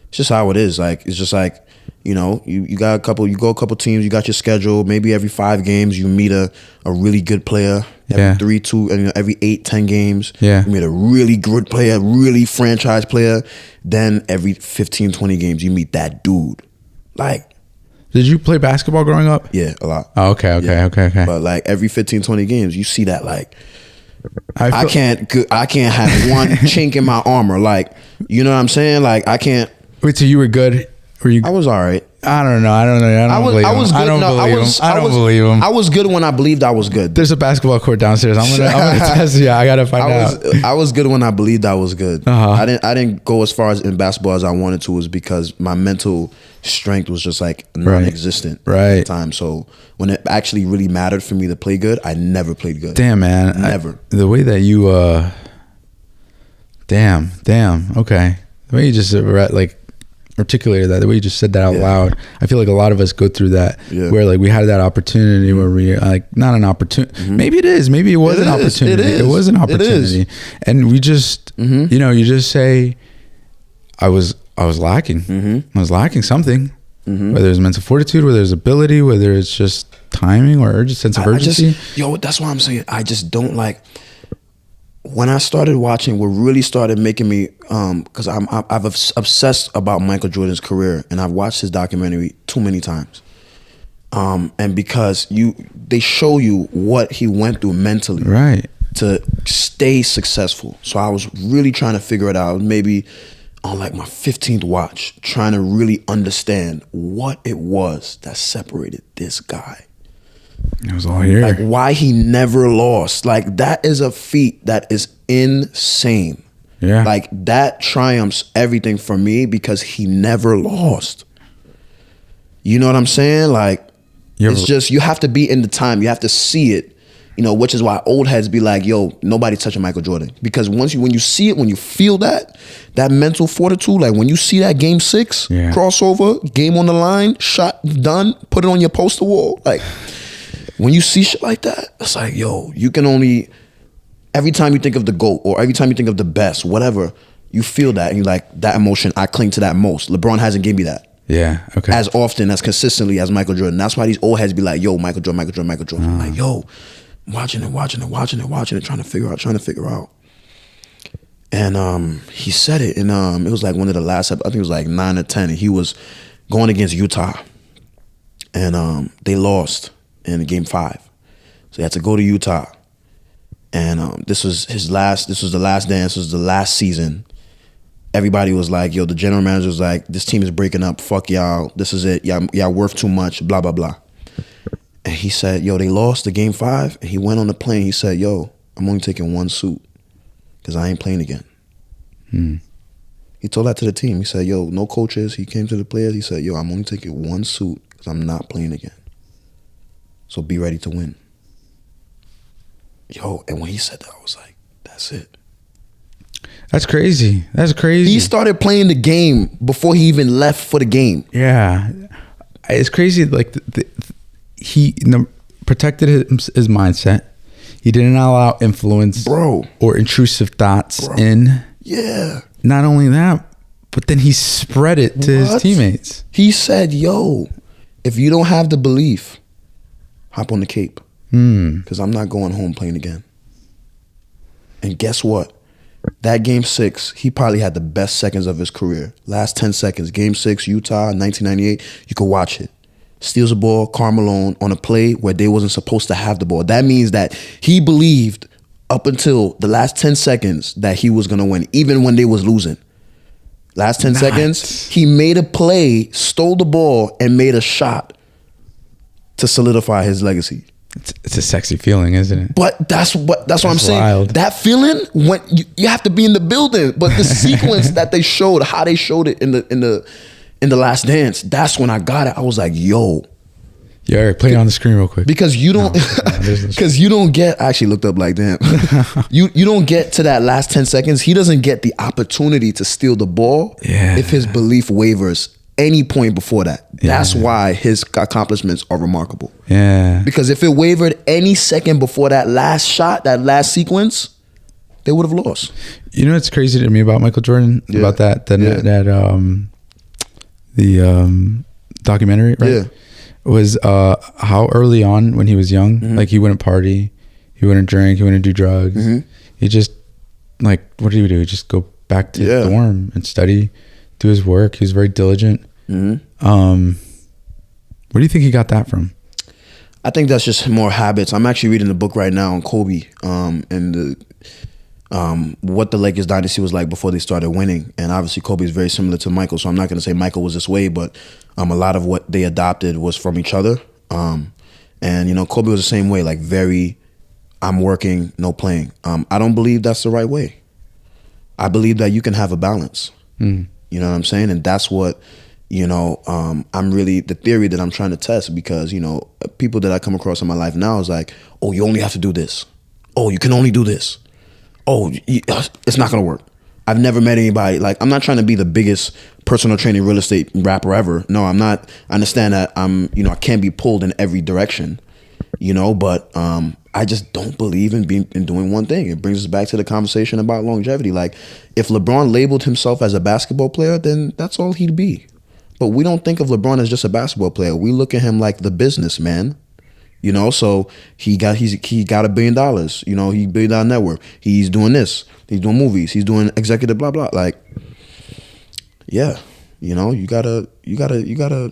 it's just how it is. Like, it's just like, you know, you go a couple teams, you got your schedule, maybe every 5 games you meet a really good player, every 8-10 games, you meet a really good player, really franchise player, then every 15-20 games you meet that dude. Like, did you play basketball growing up? Yeah, a lot. Oh, okay. But like every 15-20 games you see that, like, I can't have one chink in my armor, like, you know what I'm saying? Like, I can't. Wait, so you were good? I was all right. I don't know. I don't believe him. I was good when I believed I was good. There's a basketball court downstairs. I'm gonna test you. I gotta find out. I was good when I believed I was good. I didn't go as far as in basketball as I wanted to, was because my mental strength was just like non-existent at the time. So when it actually really mattered for me to play good, I never played good. Damn, man. Never. The way that you damn. Okay. The way you just like articulated that, the way you just said that out loud, I feel like a lot of us go through that, where like we had that opportunity where we like, not an opportunity, maybe it is, maybe it was an opportunity, it was an opportunity, and we just you know, you just say I was lacking, I was lacking something, Whether it's mental fortitude, whether it's ability, whether it's just timing or just sense of urgency. That's why I'm saying I just don't like. When I started watching, what really started making me, because I've obsessed about Michael Jordan's career, and I've watched his documentary too many times. And because they show you what he went through mentally, right, to stay successful. So I was really trying to figure it out. Maybe on like my 15th watch, trying to really understand what it was that separated this guy. It was all here. Like why he never lost. Like that is a feat that is insane. Yeah. Like that triumphs everything for me because he never lost. You know what I'm saying? Like it's just, you have to be in the time. You have to see it, which is why old heads be like, yo, nobody's touching Michael Jordan. Because when you see it, when you feel that mental fortitude, like when you see that game 6, crossover, game on the line, shot done, put it on your poster wall, like when you see shit like that, it's like, yo, you can only, every time you think of the GOAT or every time you think of the best, whatever, you feel that and you're like, that emotion, I cling to that most. LeBron hasn't given me that. Yeah, okay. As often, as consistently as Michael Jordan. That's why these old heads be like, yo, Michael Jordan. I'm like, yo, watching it, trying to figure out. And he said it, and it was like one of the last, I think it was like 9 or 10, and he was going against Utah. And they lost in game 5. So he had to go to Utah. And this was the last dance, this was the last season. Everybody was like, yo, the general manager was like, this team is breaking up, fuck y'all, this is it, y'all worth too much, blah, blah, blah. And he said, yo, they lost the game 5, and he went on the plane, he said, yo, I'm only taking 1 suit, because I ain't playing again. He told that to the team. He said, yo, no coaches. He came to the players, he said, yo, I'm only taking 1 suit, because I'm not playing again. So be ready to win. Yo, and when he said that, I was like, that's it. That's crazy. He started playing the game before he even left for the game. Yeah. It's crazy. Like he protected his mindset. He didn't allow influence or intrusive thoughts in. Yeah. Not only that, but then he spread it to his teammates. He said, yo, if you don't have the belief, hop on the Cape, because I'm not going home playing again. And guess what? That game 6, he probably had the best seconds of his career. Last 10 seconds, game 6, Utah, 1998. You could watch it. Steals the ball, Karl Malone on a play where they wasn't supposed to have the ball. That means that he believed up until the last 10 seconds that he was gonna win, even when they was losing. Last 10 seconds, he made a play, stole the ball, and made a shot to solidify his legacy. It's a sexy feeling, isn't it? But that's what I'm saying. Wild. That feeling, when you have to be in the building. But the sequence that they showed, how they showed it in the Last Dance, that's when I got it. I was like, yo. Yeah, Eric, play it on the screen real quick. Because you don't, because you don't get. I actually looked up like, damn. you don't get to that last 10 seconds. He doesn't get the opportunity to steal the ball if his belief wavers any point before that. That's why his accomplishments are remarkable. Yeah. Because if it wavered any second before that last shot, that last sequence, they would have lost. You know what's crazy to me about Michael Jordan? About that documentary, right? Yeah. Was how early on when he was young, like he wouldn't party, he wouldn't drink, he wouldn't do drugs. He just, like, what did he do? He'd just go back to the dorm and study, do his work. He was very diligent. Where do you think he got that from? I think that's just more habits. I'm actually reading a book right now on Kobe and what the Lakers dynasty was like before they started winning. And obviously Kobe is very similar to Michael, so I'm not going to say Michael was this way, but a lot of what they adopted was from each other. And, you know, Kobe was the same way, like very, I'm working, no playing. I don't believe that's the right way. I believe that you can have a balance. You know what I'm saying? And that's what, you know, I'm really, the theory that I'm trying to test, because, you know, people that I come across in my life now is like, oh, you only have to do this. Oh, you can only do this. Oh, it's not going to work. I've never met anybody, like, I'm not trying to be the biggest personal training real estate rapper ever. No, I'm not. I understand that you know, I can't be pulled in every direction, you know, but I just don't believe in doing one thing. It brings us back to the conversation about longevity. Like, if LeBron labeled himself as a basketball player, then that's all he'd be. But we don't think of LeBron as just a basketball player. We look at him like the businessman. You know, so he got $1 billion. You know, he $1 billion network. He's doing this. He's doing movies. He's doing executive blah blah. Like, yeah, you know, you gotta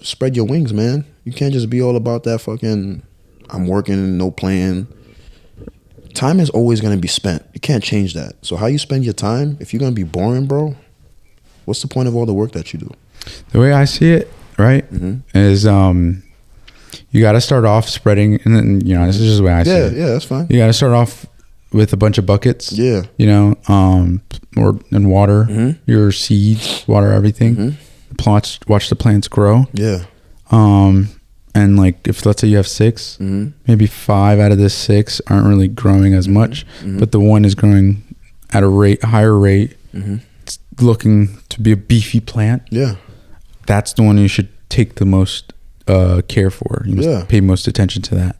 spread your wings, man. You can't just be all about that fucking I'm working, no plan. Time is always gonna be spent. You can't change that. So how you spend your time, if you're gonna be boring, bro, what's the point of all the work that you do? The way I see it, right, is you got to start off spreading, and then, you know, this is just the way I see it. Yeah, that's fine. You got to start off with a bunch of buckets. Yeah. You know, and water your seeds, water everything. Watch the plants grow. Yeah. And like, if let's say you have 6, maybe 5 out of the 6 aren't really growing as much, but the one is growing at a higher rate. It's looking to be a beefy plant. Yeah. That's the one you should take the most care for. You must pay most attention to that.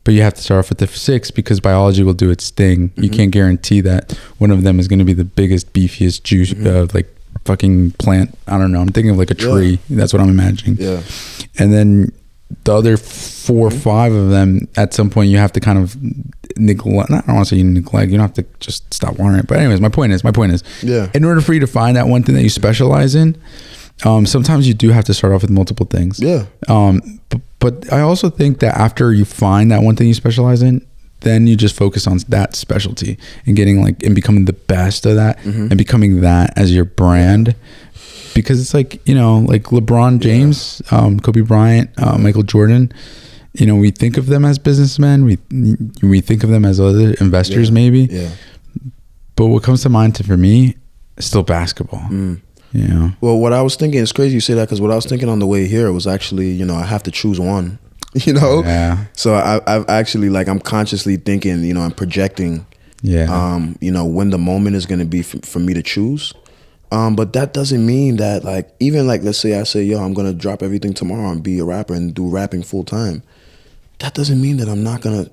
But you have to start off with the 6 because biology will do its thing. You can't guarantee that one of them is going to be the biggest, beefiest juice like fucking plant. I don't know. I'm thinking of like a tree. That's what I'm imagining. Yeah. And then the other 4 or 5 of them, at some point you have to kind of neglect. I don't want to say you neglect. You don't have to just stop watering it. But anyways, my point is, in order for you to find that one thing that you specialize in, sometimes you do have to start off with multiple things. Yeah. But I also think that after you find that one thing you specialize in, then you just focus on that specialty and getting and becoming the best of that and becoming that as your brand. Because it's like, you know, like LeBron James, Kobe Bryant, Michael Jordan, you know, we think of them as businessmen. We think of them as other investors maybe. Yeah. But what comes to mind for me is still basketball. Yeah. Well, what I was thinking, it's crazy you say that, because what I was thinking on the way here was actually, you know, I have to choose one, you know? Yeah. So I've actually, I'm consciously thinking, you know, I'm projecting, you know, when the moment is going to be for me to choose. But that doesn't mean that, even let's say I say, yo, I'm going to drop everything tomorrow and be a rapper and do rapping full time. That doesn't mean that I'm not going to,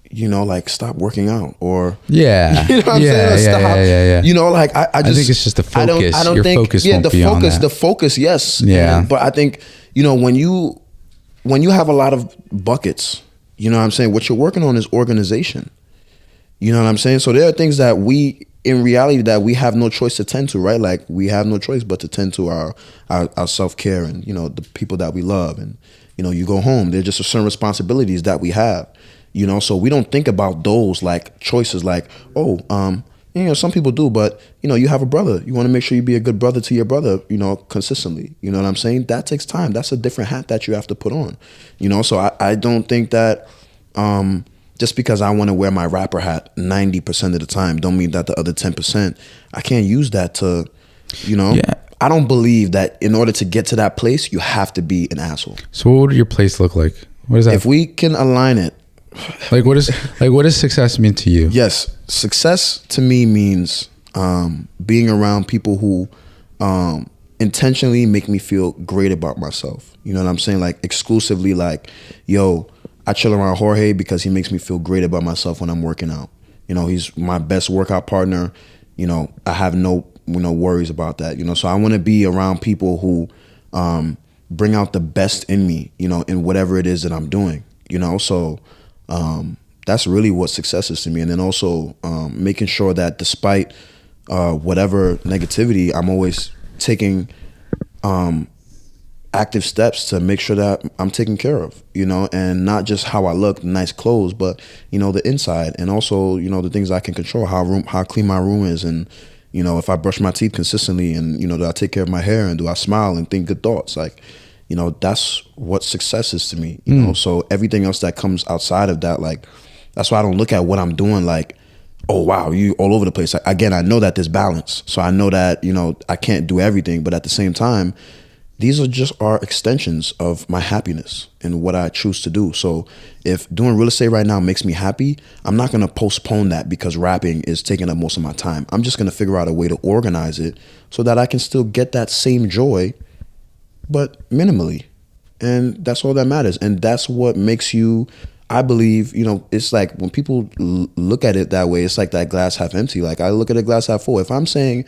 you know, stop working out or you know what I'm saying? Yeah. You know, I think it's just the focus. I don't Your think focus won't be on that. The focus, yes. Yeah. But I think, you know, when you have a lot of buckets, you know what I'm saying? What you're working on is organization. You know what I'm saying? So there are things that in reality that we have no choice to tend to, right? We have no choice but to tend to our self-care and, you know, the people that we love. And, you know, you go home, there's just certain responsibilities that we have. You know, so we don't think about those choices you know, some people do, but, you know, you have a brother. You want to make sure you be a good brother to your brother, you know, consistently. You know what I'm saying? That takes time. That's a different hat that you have to put on, you know? So I don't think that just because I want to wear my rapper hat 90% of the time, don't mean that the other 10%, I can't use that to, you know? Yeah. I don't believe that in order to get to that place, you have to be an asshole. So what would your place look like? What is that? If we can align it, what does success mean to you? Yes, success to me means being around people who intentionally make me feel great about myself. You know what I'm saying? Exclusively, yo, I chill around Jorge because he makes me feel great about myself when I'm working out. You know, he's my best workout partner. You know, I have no worries about that. You know, so I want to be around people who bring out the best in me, you know, in whatever it is that I'm doing. You know, so that's really what success is to me. And then also making sure that despite whatever negativity, I'm always taking active steps to make sure that I'm taken care of, you know, and not just how I look, nice clothes, but, you know, the inside, and also, you know, the things I can control, how clean my room is, and, you know, if I brush my teeth consistently, and, you know, do I take care of my hair, and do I smile and think good thoughts? You know, that's what success is to me, you know? So everything else that comes outside of that, that's why I don't look at what I'm doing oh, wow, you all over the place. Again, I know that there's balance. So I know that, you know, I can't do everything, but at the same time, these are just our extensions of my happiness and what I choose to do. So if doing real estate right now makes me happy, I'm not going to postpone that because rapping is taking up most of my time. I'm just going to figure out a way to organize it so that I can still get that same joy, but minimally. And that's all that matters. And that's what makes you, I believe, you know, it's when people look at it that way, it's that glass half empty. I look at a glass half full. If I'm saying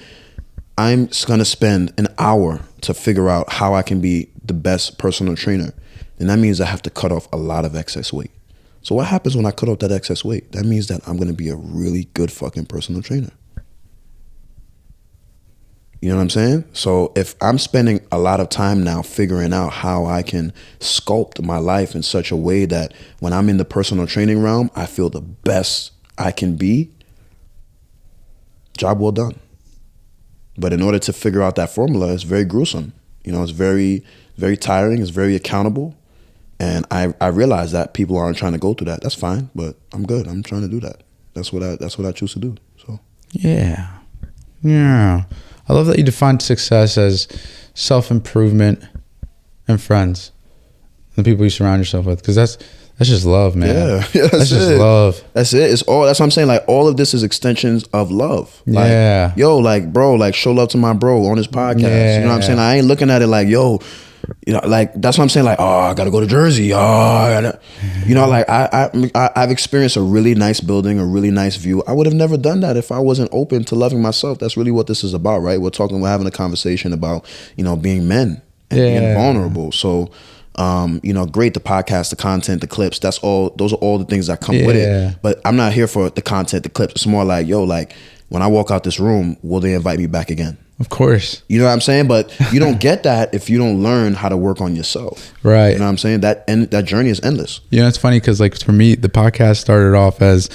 I'm going to spend an hour to figure out how I can be the best personal trainer, then that means I have to cut off a lot of excess weight. So what happens when I cut off that excess weight? That means that I'm going to be a really good fucking personal trainer. You know what I'm saying? So if I'm spending a lot of time now figuring out how I can sculpt my life in such a way that when I'm in the personal training realm, I feel the best I can be, job well done. But in order to figure out that formula, it's very gruesome. You know, it's very, very tiring. It's very accountable. And I realize that people aren't trying to go through that. That's fine, but I'm good. I'm trying to do that. That's what I choose to do. So yeah. I love that you defined success as self-improvement and friends, the people you surround yourself with, because that's just love, man. Yeah, that's just love. That's it. It's all. That's what I'm saying. Like all of this is extensions of love. Like, yeah. Yo, like bro, like show love to my bro on his podcast. Yeah. You know what I'm saying? I ain't looking at it like, yo, you know, like that's what I'm saying. Like, oh, I gotta go to Jersey. Oh, I gotta, you know, like I've experienced a really nice building, a really nice view. I would have never done that if I wasn't open to loving myself. That's really what this is about, right? We're having a conversation about, you know, being men and being vulnerable. So, you know, great, the podcast, the content, the clips, those are all the things that come with it. But I'm not here for the content, the clips. It's more like, yo, like when I walk out this room, will they invite me back again? Of course. You know what I'm saying? But you don't get that if you don't learn how to work on yourself. Right. You know what I'm saying? That journey is endless. You know, it's funny because like for me, the podcast started off as,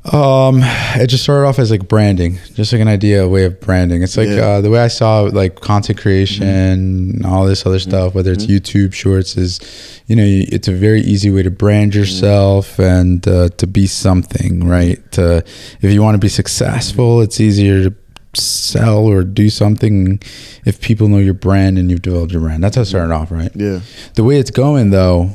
it just started off as like branding, just like an idea, a way of branding. It's like the way I saw like content creation, all this other stuff, whether it's YouTube shorts, is, you know, it's a very easy way to brand yourself and to be something, right? If you want to be successful, it's easier to sell or do something if people know your brand and you've developed your brand. That's how it started off, right? Yeah. The way it's going though,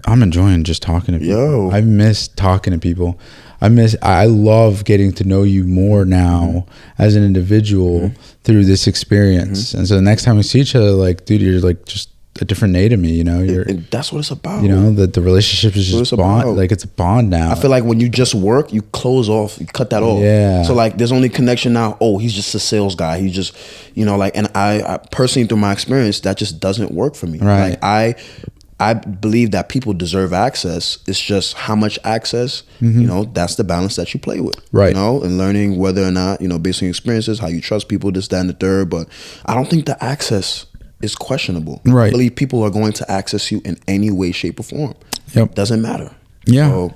I'm enjoying just talking to people. I miss talking to people. I love getting to know you more now as an individual through this experience. And so the next time we see each other, like, dude, you're like just a different Nate to me, you know. And that's what it's about. You know, the relationship is just bond. Like it's a bond now. I feel like when you just work, you close off, you cut that off. Yeah. So like there's only connection now. Oh, he's just a sales guy. He just, you know, like, and I personally through my experience, that just doesn't work for me. Right. Like I believe that people deserve access. It's just how much access, you know, that's the balance that you play with. Right. You know, and learning whether or not, you know, based on your experiences, how you trust people, this, that, and the third. But I don't think the access is questionable. Right. I believe people are going to access you in any way, shape, or form. Yep. Doesn't matter. Yeah. So,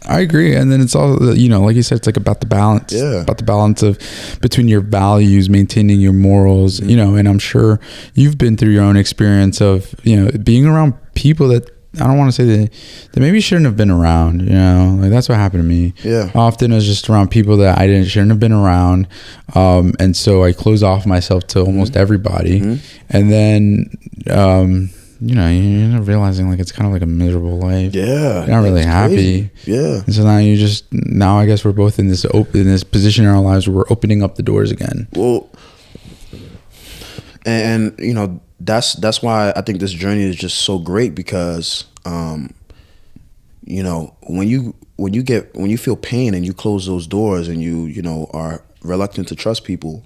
I agree. And then it's all, you know, like you said, it's like about the balance. Yeah. About the balance of between your values, maintaining your morals, you know, and I'm sure you've been through your own experience of, you know, being around people that I don't want to say that maybe shouldn't have been around, you know, like that's what happened to me. Yeah. Often I was just around people that I shouldn't have been around. And so I close off myself to almost everybody. And then, you know, you're not realizing like it's kind of like a miserable life. Yeah. You're not really happy. Crazy. Yeah. And so now I guess we're both in this position in our lives where we're opening up the doors again. Well, and you know, that's why I think this journey is just so great because, you know, when you feel pain and you close those doors and you know, are reluctant to trust people,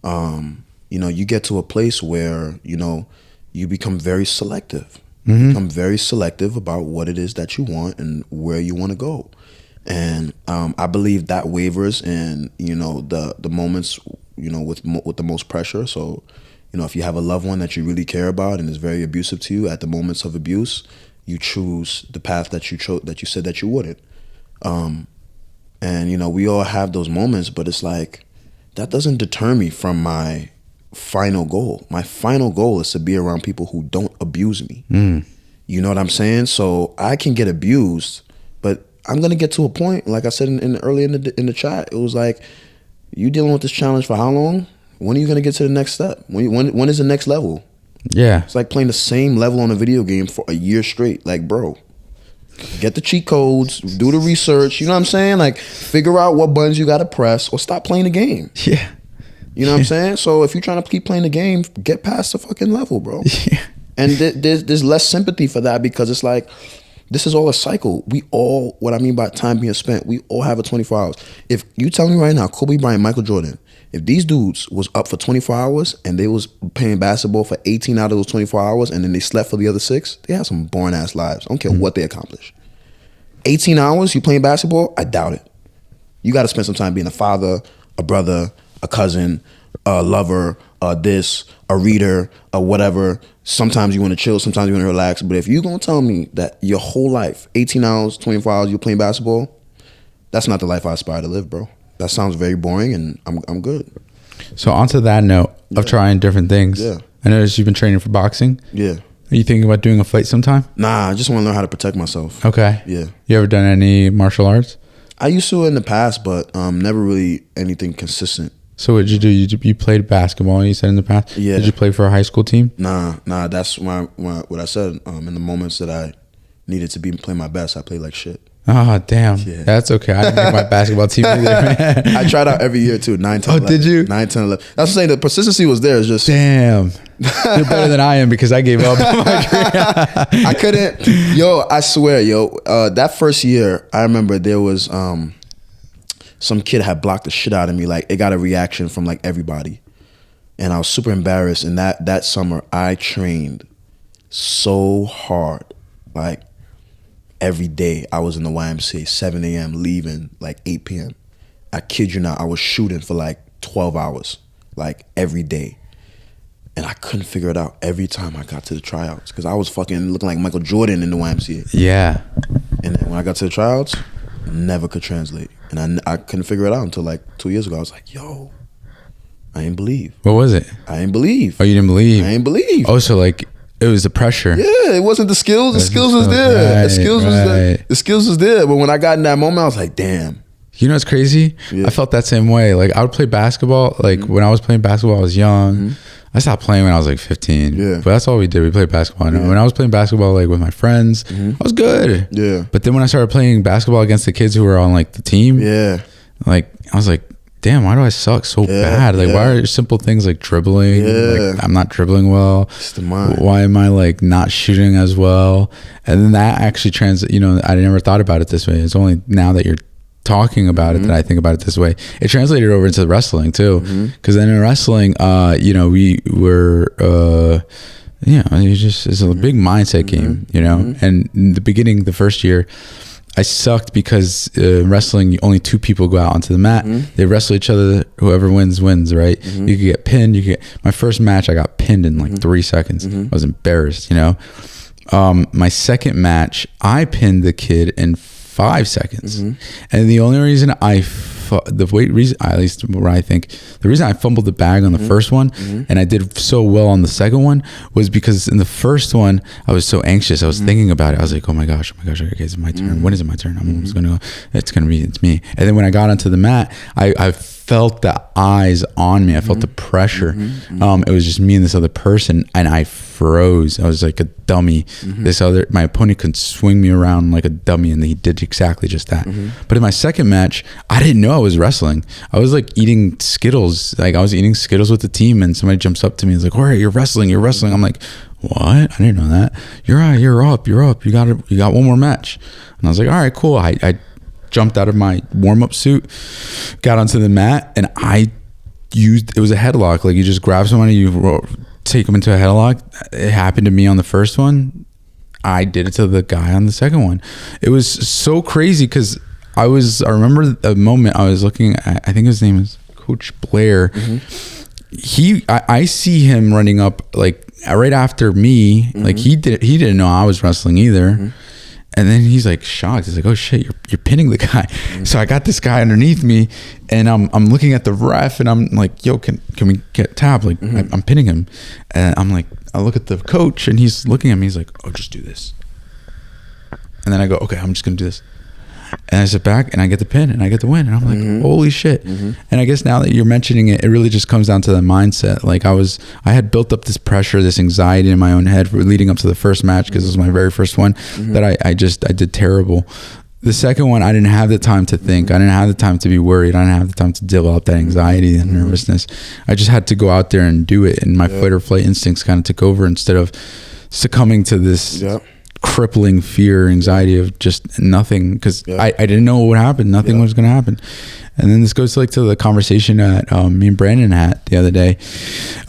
you know, you get to a place where, you know, you become very selective. You become very selective about what it is that you want and where you want to go. And I believe that wavers in, you know, the moments, you know, with the most pressure. So, you know, if you have a loved one that you really care about and is very abusive to you, at the moments of abuse, you choose the path that you chose, that you said that you wouldn't. And, you know, we all have those moments, but it's like, that doesn't deter me from my final goal. My final goal is to be around people who don't abuse me. You know what I'm saying? So I can get abused, but I'm going to get to a point, like I said earlier in the chat, it was like, you dealing with this challenge for how long? When are you going to get to the next step? When is the next level? Yeah. It's like playing the same level on a video game for a year straight. Like, bro, get the cheat codes, do the research. You know what I'm saying? Like, figure out what buttons you got to press or stop playing the game. Yeah. You know what I'm saying? So if you're trying to keep playing the game, get past the fucking level, bro. Yeah. And there's less sympathy for that because it's like, this is all a cycle. We all, what I mean by time being spent, we all have a 24 hours. If you tell me right now, Kobe Bryant, Michael Jordan, if these dudes was up for 24 hours and they was playing basketball for 18 out of those 24 hours and then they slept for the other 6, they had some boring ass lives. I don't care what they accomplish. 18 hours you playing basketball? I doubt it. You got to spend some time being a father, a brother, a cousin, a lover, a reader, whatever. Sometimes you want to chill, sometimes you want to relax. But if you're going to tell me that your whole life, 18 hours, 24 hours, you're playing basketball, that's not the life I aspire to live, bro. That sounds very boring, and I'm good. So onto that note of trying different things. Yeah. I noticed you've been training for boxing. Yeah. Are you thinking about doing a fight sometime? Nah, I just want to learn how to protect myself. Okay. Yeah. You ever done any martial arts? I used to in the past, but never really anything consistent. So what did you do? You played basketball, you said in the past? Yeah. Did you play for a high school team? Nah. That's what I said. In the moments that I needed to be playing my best, I played like shit. Oh, damn. Yeah. That's okay. I didn't make my basketball team either, man. I tried out every year too, 9, 10, 11. Did you? 9, 10, 11. That's what I'm saying. The persistency was there. It's just... Damn. You're better than I am because I gave up on my dream. I couldn't... Yo, I swear, that first year, I remember there was... some kid had blocked the shit out of me. Like, it got a reaction from like everybody. And I was super embarrassed. And that summer, I trained so hard. Like, every day I was in the YMCA, 7 a.m., leaving like 8 p.m. I kid you not, I was shooting for like 12 hours, like every day. And I couldn't figure it out every time I got to the tryouts because I was fucking looking like Michael Jordan in the YMCA. Yeah. And then when I got to the tryouts, never could translate. And I couldn't figure it out until like 2 years ago. I was like, yo, I ain't believe. What was it? I ain't believe. Oh, you didn't believe? I ain't believe. Oh, so like it was the pressure. Yeah, it wasn't the skills. The skills was there. The skills was there. But when I got in that moment, I was like, damn. You know what's crazy? Yeah. I felt that same way. Like I would play basketball. Like when I was playing basketball, I was young. I stopped playing when I was like 15. Yeah. But that's all we did. We played basketball. Yeah. When I was playing basketball like with my friends, I was good. Yeah. But then when I started playing basketball against the kids who were on like the team, like I was like, damn, why do I suck so bad? Like why are simple things like dribbling? Like I'm not dribbling well. It's the mind. Why am I like not shooting as well? And then that actually I never thought about it this way. It's only now that you're talking about it that I think about it this way. It translated over into wrestling too, because then in wrestling, we were, it's a big mindset game, And in the beginning, the first year, I sucked because wrestling, only 2 people go out onto the mat. They wrestle each other. Whoever wins, right? You could get pinned. My first match, I got pinned in like 3 seconds. I was embarrassed, My second match, I pinned the kid in 5 seconds. And the only reason the reason I fumbled the bag on the first one and I did so well on the second one was because in the first one I was so anxious. I was thinking about it. I was like, oh my gosh, okay, it's my turn. When is it my turn? It's me. And then when I got onto the mat, I felt the eyes on me. I felt the pressure. It was just me and this other person, and I froze. I was like a dummy. My opponent could swing me around like a dummy, and he did exactly just that. But in my second match, I didn't know I was wrestling. I was like eating Skittles. Like I was eating Skittles with the team, and somebody jumps up to me and is like, "All right, you're wrestling." I'm like, "What? I didn't know that." You're up. You got one more match. And I was like, "All right, cool." I jumped out of my warm-up suit, got onto the mat, and it was a headlock. Like you just grab somebody, you take them into a headlock. It happened to me on the first one. I did it to the guy on the second one. It was so crazy because I remember the moment I was looking at, I think his name is Coach Blair. I see him running up like right after me. Like he didn't know I was wrestling either. And then he's like shocked. He's like, "Oh shit, you're pinning the guy." So I got this guy underneath me, and I'm looking at the ref, and I'm like, "Yo, can we get tapped?" Like I'm pinning him, and I'm like, I look at the coach, and he's looking at me. He's like, "Oh, just do this." And then I go, "Okay, I'm just gonna do this." And I sit back and I get the pin and I get the win, and I'm like, holy shit. And I guess now that you're mentioning it, it really just comes down to the mindset. Like I had built up this pressure, this anxiety in my own head leading up to the first match, because it was my very first one, that I did terrible. The second one, I didn't have the time to think. I didn't have the time to be worried. I didn't have the time to develop that anxiety and nervousness. I just had to go out there and do it, and my fight or flight instincts kind of took over instead of succumbing to this crippling fear, anxiety of just nothing, because I didn't know what would happen. Nothing was going to happen. And then this goes to the conversation that me and Brandon had the other day.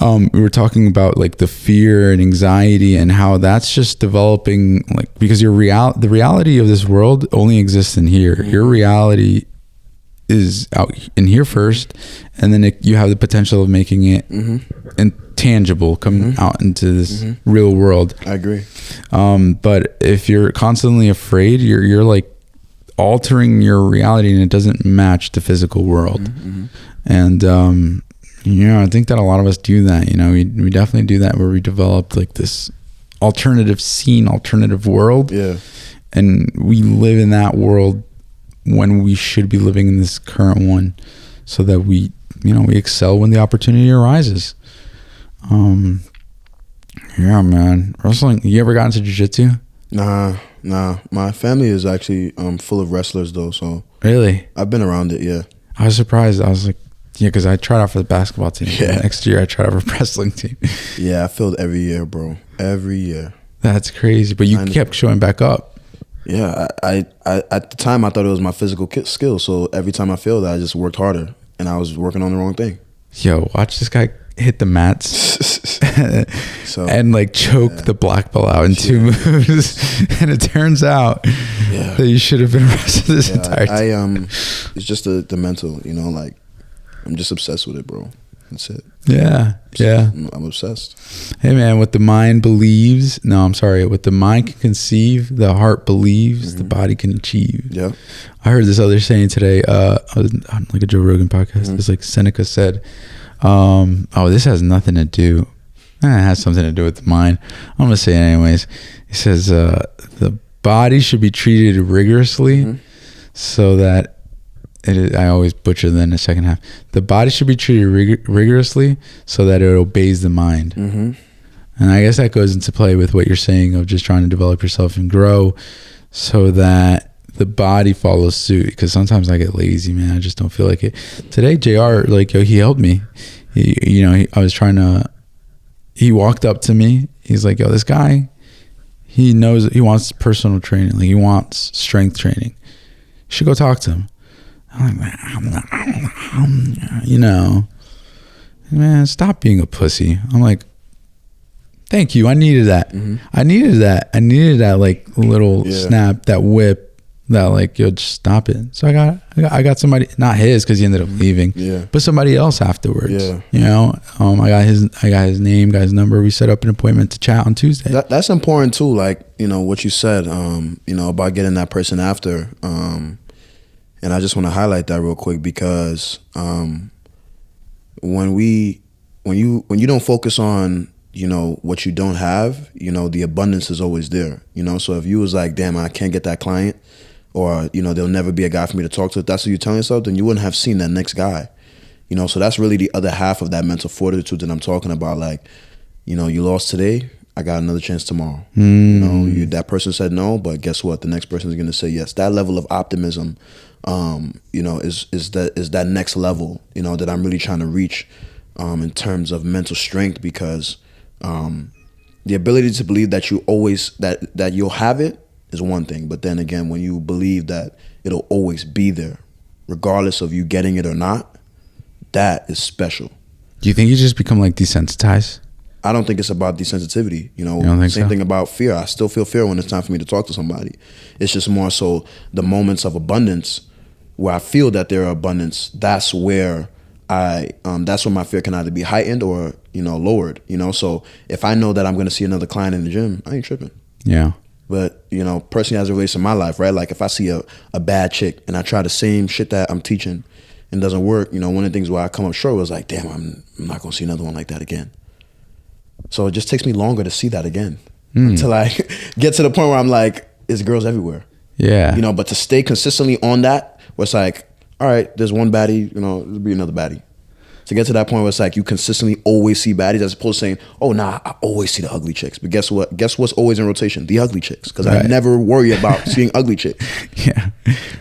We were talking about the fear and anxiety and how that's just developing, because the reality of this world only exists in here. Mm-hmm. Your reality is out in here first, and then you have the potential of making it intangible, come out into this real world. I agree. But if you're constantly afraid, you're altering your reality, and it doesn't match the physical world. And I think that a lot of us do that. We definitely do that, where we develop this alternative scene, alternative world, and we live in that world when we should be living in this current one, so that we excel when the opportunity arises. Man, wrestling. You ever got into jiu-jitsu? Nah. My family is actually full of wrestlers though, so really, I've been around it. Yeah, I was surprised. I was because I tried out for the basketball team. Yeah. Next year I tried out for the wrestling team. Yeah, I filled every year, bro. Every year. That's crazy. But you kept showing back up. Yeah, I at the time I thought it was my physical skill. So every time I failed, I just worked harder, and I was working on the wrong thing. Yo, watch this guy hit the mats and choke the black belt out in 2 moves. And it turns out that you should have been arrested this entire time. It's just the mental, I'm just obsessed with it, bro. That's it. Yeah. I'm obsessed. Hey man, what the mind believes, what the mind can conceive, the heart believes, the body can achieve. Yeah. I heard this other saying today, I was on a Joe Rogan podcast. It's Seneca said, this has nothing to do. It has something to do with the mind. I'm gonna say it anyways. He says the body should be treated rigorously, so that I always butcher then the second half. The body should be treated rigorously, so that it obeys the mind. And I guess that goes into play with what you're saying of just trying to develop yourself and grow, so that the body follows suit. Because sometimes I get lazy, man. I just don't feel like it. Today, JR, he helped me. He walked up to me. He's like, yo, this guy, he knows, he wants personal training. He wants strength training. You should go talk to him. I'm like, man, stop being a pussy. I'm like, thank you. I needed that. I needed that little snap, that whip, that yo, just stop it. So I got somebody, not his, because he ended up leaving, but somebody else afterwards. I got his name, got his number. We set up an appointment to chat on Tuesday. That's important too, what you said, about getting that person after. And I just want to highlight that real quick, because when you don't focus on what you don't have, the abundance is always there. So if you was like, damn, I can't get that client, or there'll never be a guy for me to talk to, if that's what you're telling yourself, then you wouldn't have seen that next guy. So that's really the other half of that mental fortitude that I'm talking about. You lost today, I got another chance tomorrow. That person said no, but guess what? The next person is going to say yes. That level of optimism, is that next level, that I'm really trying to reach, in terms of mental strength, because the ability to believe that you always that you'll have it is one thing, but then again, when you believe that it'll always be there, regardless of you getting it or not, that is special. Do you think you just become desensitized? I don't think it's about desensitivity. Same thing about fear. I still feel fear when it's time for me to talk to somebody. It's just more so the moments of abundance where I feel that there are abundance. That's where that's when my fear can either be heightened or lowered. So if I know that I'm going to see another client in the gym, I ain't tripping. Yeah. But personally, as it relates to my life, right? If I see a bad chick and I try the same shit that I'm teaching and it doesn't work, one of the things where I come up short was damn, I'm not going to see another one like that again. So it just takes me longer to see that again until I get to the point where I'm like, it's girls everywhere. Yeah. But to stay consistently on that, where it's all right, there's one baddie, there'll be another baddie. To get to that point where it's you consistently always see baddies, as opposed to saying, oh, nah, I always see the ugly chicks. But guess what? Guess what's always in rotation? The ugly chicks. Because I never worry about seeing ugly chicks. Yeah.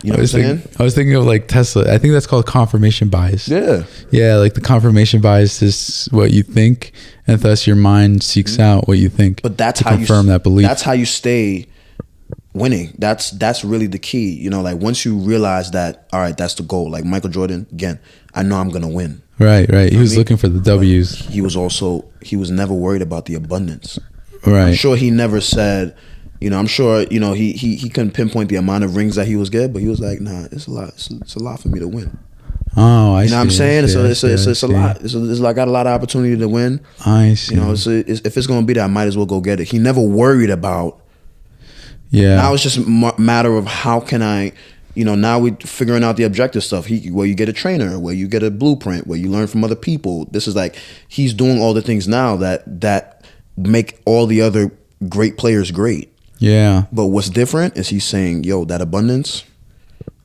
You know what I'm saying? I was thinking of Tesla. I think that's called confirmation bias. Yeah. Yeah, the confirmation bias is what you think, and thus your mind seeks out what you think. But that's to how confirm that belief. That's how you stay winning. That's really the key. You know, like once you realize that, all right, that's the goal. Like Michael Jordan, again, I know I'm gonna win. Right. He was looking for the W's. But he was never worried about the abundance. Right. I'm sure he never said, I'm sure, he couldn't pinpoint the amount of rings that he was getting, but he was like, nah, it's a lot. It's a lot for me to win. Oh, I see. You know what I'm saying? It's a lot. It's like I got a lot of opportunity to win. I see. If it's gonna be that, I might as well go get it. He never worried about. Yeah. Now it's just a matter of how can I, now we figuring out the objective stuff. Where you get a trainer, where you get a blueprint, where you learn from other people. This is like he's doing all the things now that make all the other great players great. Yeah. But what's different is he's saying, yo, that abundance.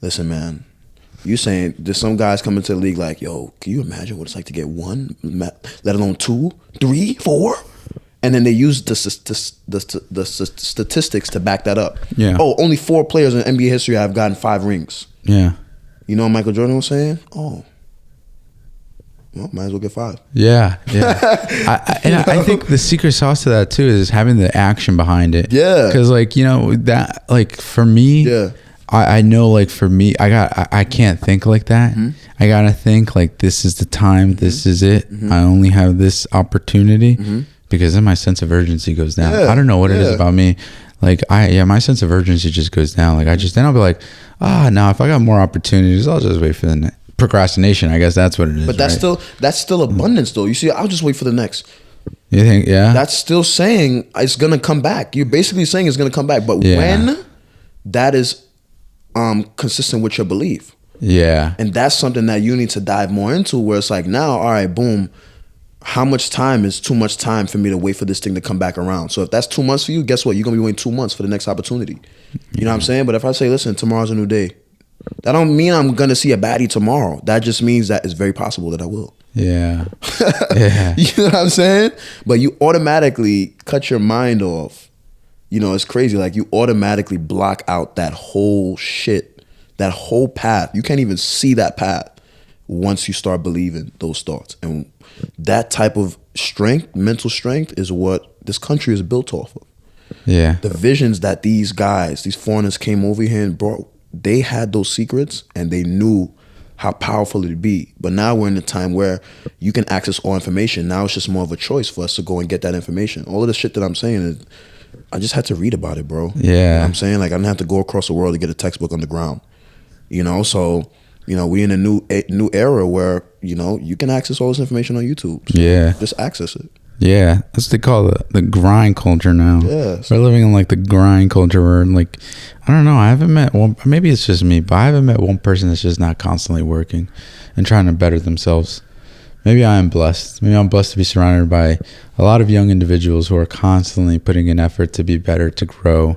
Listen, man. You saying there's some guys coming to the league like, yo, can you imagine what it's like to get one, let alone 2, 3, 4? And then they use the statistics to back that up. Yeah. Oh, only 4 players in NBA history have gotten 5 rings. Yeah. You know what Michael Jordan was saying? Oh, well, might as well get 5. Yeah. I think the secret sauce to that too is having the action behind it. Yeah. Because that for me. Yeah. I know, like, for me, I can't think like that. Mm-hmm. I gotta think like, this is the time, this is it. Mm-hmm. I only have this opportunity, because then my sense of urgency goes down. I don't know what it is about me. Like, my sense of urgency just goes down. Like, then I'll be like, now if I got more opportunities, I'll just wait for the next. Procrastination, I guess that's what it is. But that's still abundance, though. You see, I'll just wait for the next. You think, yeah? That's still saying it's gonna come back. You're basically saying it's gonna come back, but when that is consistent with your belief. Yeah. And that's something that you need to dive more into, where it's like, now, all right, boom, how much time is too much time for me to wait for this thing to come back around? So if that's 2 months for you, guess what? You're going to be waiting 2 months for the next opportunity. You know what I'm saying? But if I say, listen, tomorrow's a new day, that don't mean I'm going to see a baddie tomorrow. That just means that it's very possible that I will. Yeah. You know what I'm saying? But you automatically cut your mind off. It's crazy. Like, you automatically block out that whole shit, that whole path. You can't even see that path once you start believing those thoughts. And that type of strength, mental strength, is what this country is built off of. Yeah. The visions that these guys, these foreigners came over here and brought, they had those secrets and they knew how powerful it'd be. But now we're in a time where you can access all information. Now it's just more of a choice for us to go and get that information. All of the shit that I'm saying is, I just had to read about it, bro. Yeah. You know what I'm saying? Like, I didn't have to go across the world to get a textbook on the ground. So, we in a new era where, you can access all this information on YouTube. So yeah. Just access it. Yeah. That's what they call the grind culture now. Yeah. We're living in like the grind culture where, like, I don't know, I haven't met one, maybe it's just me, but I haven't met one person that's just not constantly working and trying to better themselves. Maybe I am blessed. Maybe I'm blessed to be surrounded by a lot of young individuals who are constantly putting in effort to be better, to grow,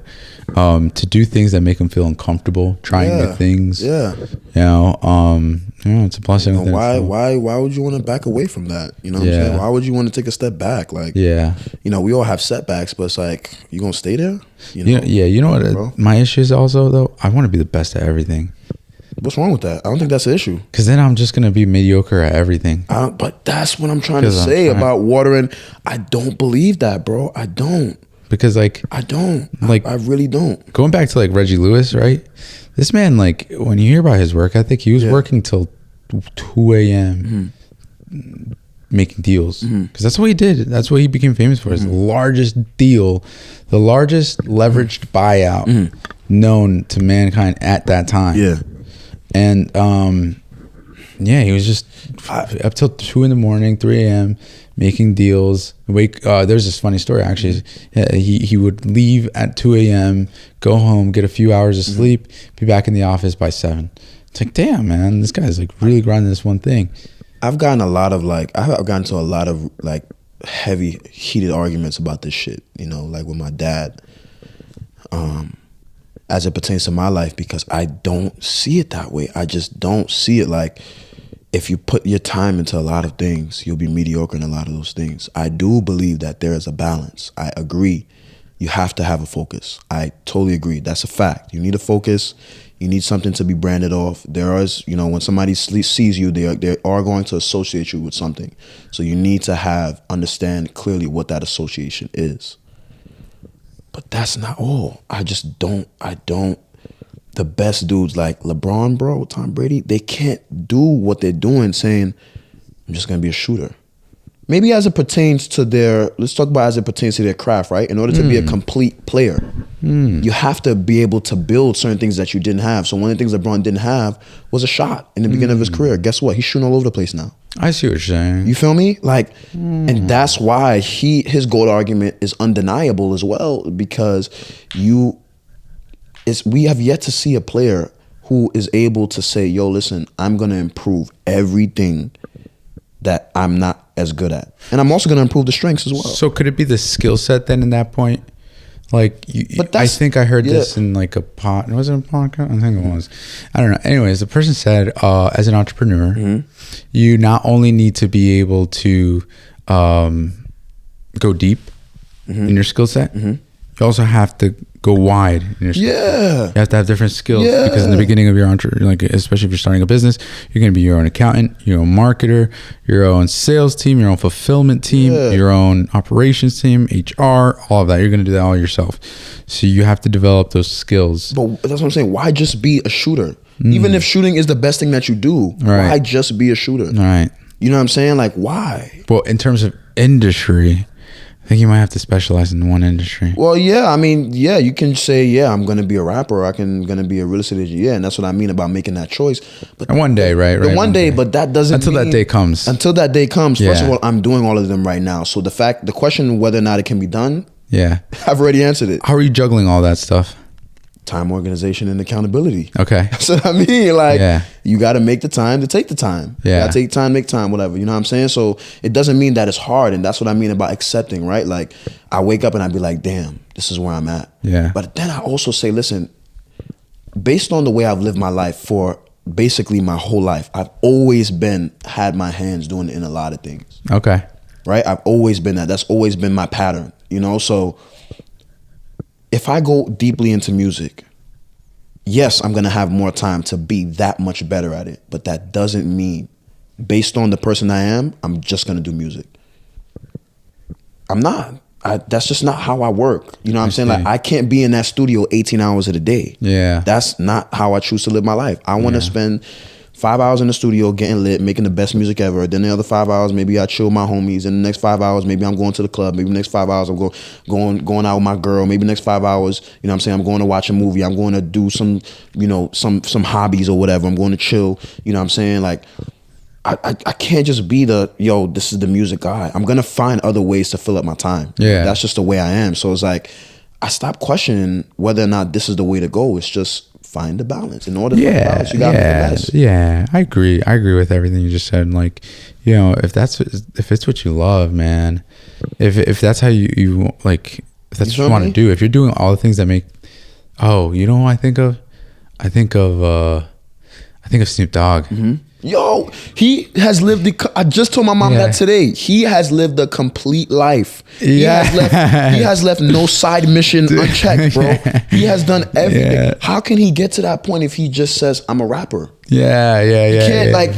to do things that make them feel uncomfortable, trying new things. Yeah. It's a blessing. Why would you want to back away from that? You know what I'm saying? Why would you want to take a step back? Like, we all have setbacks, but it's like, you gonna stay there? You know what my issue is also, though? I want to be the best at everything. What's wrong with that? I don't think that's an issue. Because then I'm just going to be mediocre at everything. But that's what I'm trying to say about watering. I don't believe that, bro. I don't. Because, like... I don't. Like, I really don't. Going back to, like, Reggie Lewis, right? This man, like, when you hear about his work ethic, he was working till 2 a.m. Making deals. Because that's what he did. That's what he became famous for. His largest deal, the largest leveraged buyout known to mankind at that time. Yeah. And he was just up till 2 a.m, 3 a.m, making deals. There's this funny story actually. He would leave at 2 a.m, go home, get a few hours of sleep, be back in the office by 7. It's like, damn, man, this guy's like really grinding this one thing. I've gotten to a lot of like heavy, heated arguments about this shit. Like with my dad. As it pertains to my life, because I don't see it that way. I just don't see it. Like, if you put your time into a lot of things, you'll be mediocre in a lot of those things. I do believe that there is a balance. I agree. You have to have a focus. I totally agree. That's a fact. You need a focus. You need something to be branded off. There is, when somebody sees you, they are going to associate you with something. So you need to understand clearly what that association is. But that's not all. I don't. The best dudes like LeBron, bro, Tom Brady, they can't do what they're doing saying, I'm just going to be a shooter. Maybe as it pertains to let's talk about as it pertains to their craft, right? In order to be a complete player, you have to be able to build certain things that you didn't have. So one of the things LeBron didn't have was a shot in the beginning of his career. Guess what? He's shooting all over the place now. I see what you're saying. You feel me? Like, and that's why his GOAT argument is undeniable as well, because we have yet to see a player who is able to say, yo, listen, I'm going to improve everything that I'm not as good at. And I'm also going to improve the strengths as well. So could it be the skill set then in that point? Like, I think I heard this in like was it a podcast? I think it was. I don't know. Anyways, the person said, as an entrepreneur, you not only need to be able to go deep in your skill set, you also have to go wide in your skill set. You have to have different skills because in the beginning of your especially if you're starting a business, you're going to be your own accountant, your own marketer, your own sales team, your own fulfillment team, your own operations team, HR, all of that. You're going to do that all yourself. So you have to develop those skills. But that's what I'm saying. Why just be a shooter? Even if shooting is the best thing that you do, why just be a shooter? Right. You know what I'm saying? Like, why? Well, in terms of industry, I think you might have to specialize in one industry. Well, yeah, I mean, yeah, you can say, I'm going to be a rapper, or I'm going to be a real estate agent. Yeah, and that's what I mean about making that choice. But and one day, right? One day, but that doesn't until that day comes. Until that day comes. First of all, I'm doing all of them right now. So the question whether or not it can be done, I've already answered it. How are you juggling all that stuff? Time, organization, and accountability. Okay. That's what I mean. Like, you got to make the time to take the time. You got to take time, make time, whatever. You know what I'm saying? So it doesn't mean that it's hard. And that's what I mean about accepting, right? Like, I wake up and I be like, damn, this is where I'm at. Yeah. But then I also say, listen, based on the way I've lived my life for basically my whole life, I've always had my hands doing it in a lot of things. Okay. Right? I've always been that. That's always been my pattern, you know? So if I go deeply into music, yes, I'm going to have more time to be that much better at it. But that doesn't mean, based on the person I am, I'm just going to do music. I'm not. That's just not how I work. You know what I'm saying? Like, I can't be in that studio 18 hours of the day. Yeah. That's not how I choose to live my life. I want to spend 5 hours in the studio getting lit, making the best music ever. Then the other 5 hours, maybe I chill with my homies. And the next 5 hours, maybe I'm going to the club. Maybe the next 5 hours, I'm going out with my girl. Maybe the next 5 hours, you know what I'm saying, I'm going to watch a movie. I'm going to do some, you know, some hobbies or whatever. I'm going to chill. You know what I'm saying? Like, I can't just be this is the music guy. I'm going to find other ways to fill up my time. Yeah. That's just the way I am. So it's like, I stopped questioning whether or not this is the way to go. It's just find the balance. In order to find the balance, you gotta make the best. Yeah, I agree with everything you just said. Like, you know, if it's what you love, man, if that's how you like, if that's what you want to do, if you're doing all the things that make, you know what I think of Snoop Dogg. Yo, he has lived I just told my mom that today. He has lived a complete life. He has left no side mission unchecked, bro. He has done everything. Yeah. How can he get to that point if he just says, I'm a rapper? Yeah. He can't, like,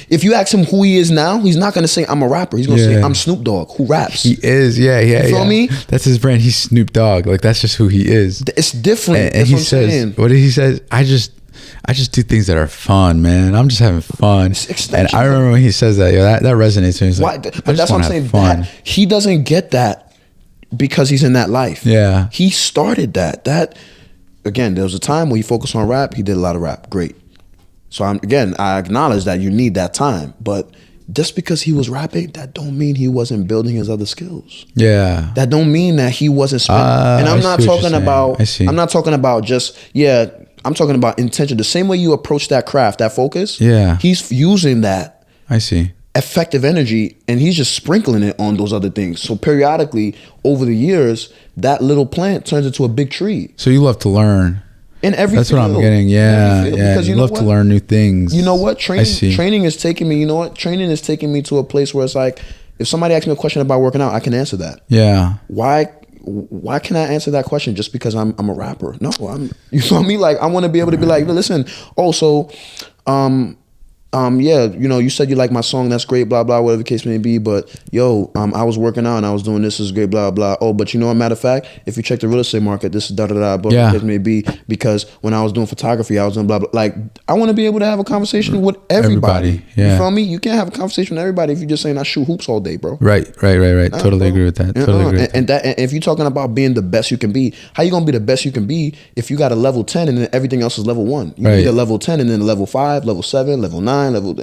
if you ask him who he is now, he's not going to say, I'm a rapper. He's going to say, I'm Snoop Dogg, who raps. He is, You feel me? That's his brand. He's Snoop Dogg. Like, that's just who he is. It's different. And he says, what did he say? I just do things that are fun, man. I'm just having fun. And I remember when he says that, that resonates to me. He's like, but that's what I'm saying. That, he doesn't get that because he's in that life. Yeah. He started that. Again, there was a time when he focused on rap. He did a lot of rap. Great. So I acknowledge that you need that time. But just because he was rapping, that don't mean he wasn't building his other skills. Yeah. That don't mean that he wasn't spending. And I'm not talking about just, I'm talking about intention. The same way you approach that craft, that focus. Yeah. He's using that. I see. Effective energy, and he's just sprinkling it on those other things. So periodically, over the years, that little plant turns into a big tree. So you love to learn. In every That's field. what I'm getting. Yeah. Because you love to learn new things. You know what? Training is taking me, Training is taking me to a place where it's like, if somebody asks me a question about working out, I can answer that. Yeah. Why can I answer that question just because I'm a rapper? No, you feel me? Like, I want to be able to be like, listen, yeah, you said you like my song, that's great, blah, blah, whatever the case may be, but yo, I was working out and I was doing this is great, blah, blah. Oh, but a matter of fact, if you check the real estate market, this is da-da-da, but whatever the case may be, because when I was doing photography, I was doing blah, blah. Like, I want to be able to have a conversation with everybody. Yeah. You feel me? You can't have a conversation with everybody if you're just saying I shoot hoops all day, bro. Right. Totally agree with that. Totally agree with that. And if you're talking about being the best you can be, how you going to be the best you can be if you got a level 10 and then everything else is level 1? You need a level 10 and then a level 5, level 7, level 9, level...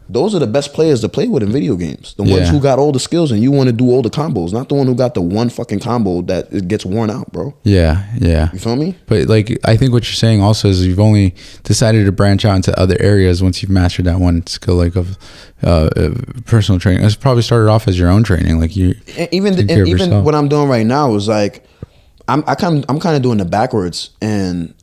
Those are the best players to play with in video games. The ones who got all the skills and you want to do all the combos, not the one who got the one fucking combo that it gets worn out, bro. Yeah. You feel me? But like, I think what you're saying also is you've only decided to branch out into other areas once you've mastered that one skill, like of personal training. It's probably started off as your own training, like you. Even what I'm doing right now is like, I'm kind of doing it backwards, and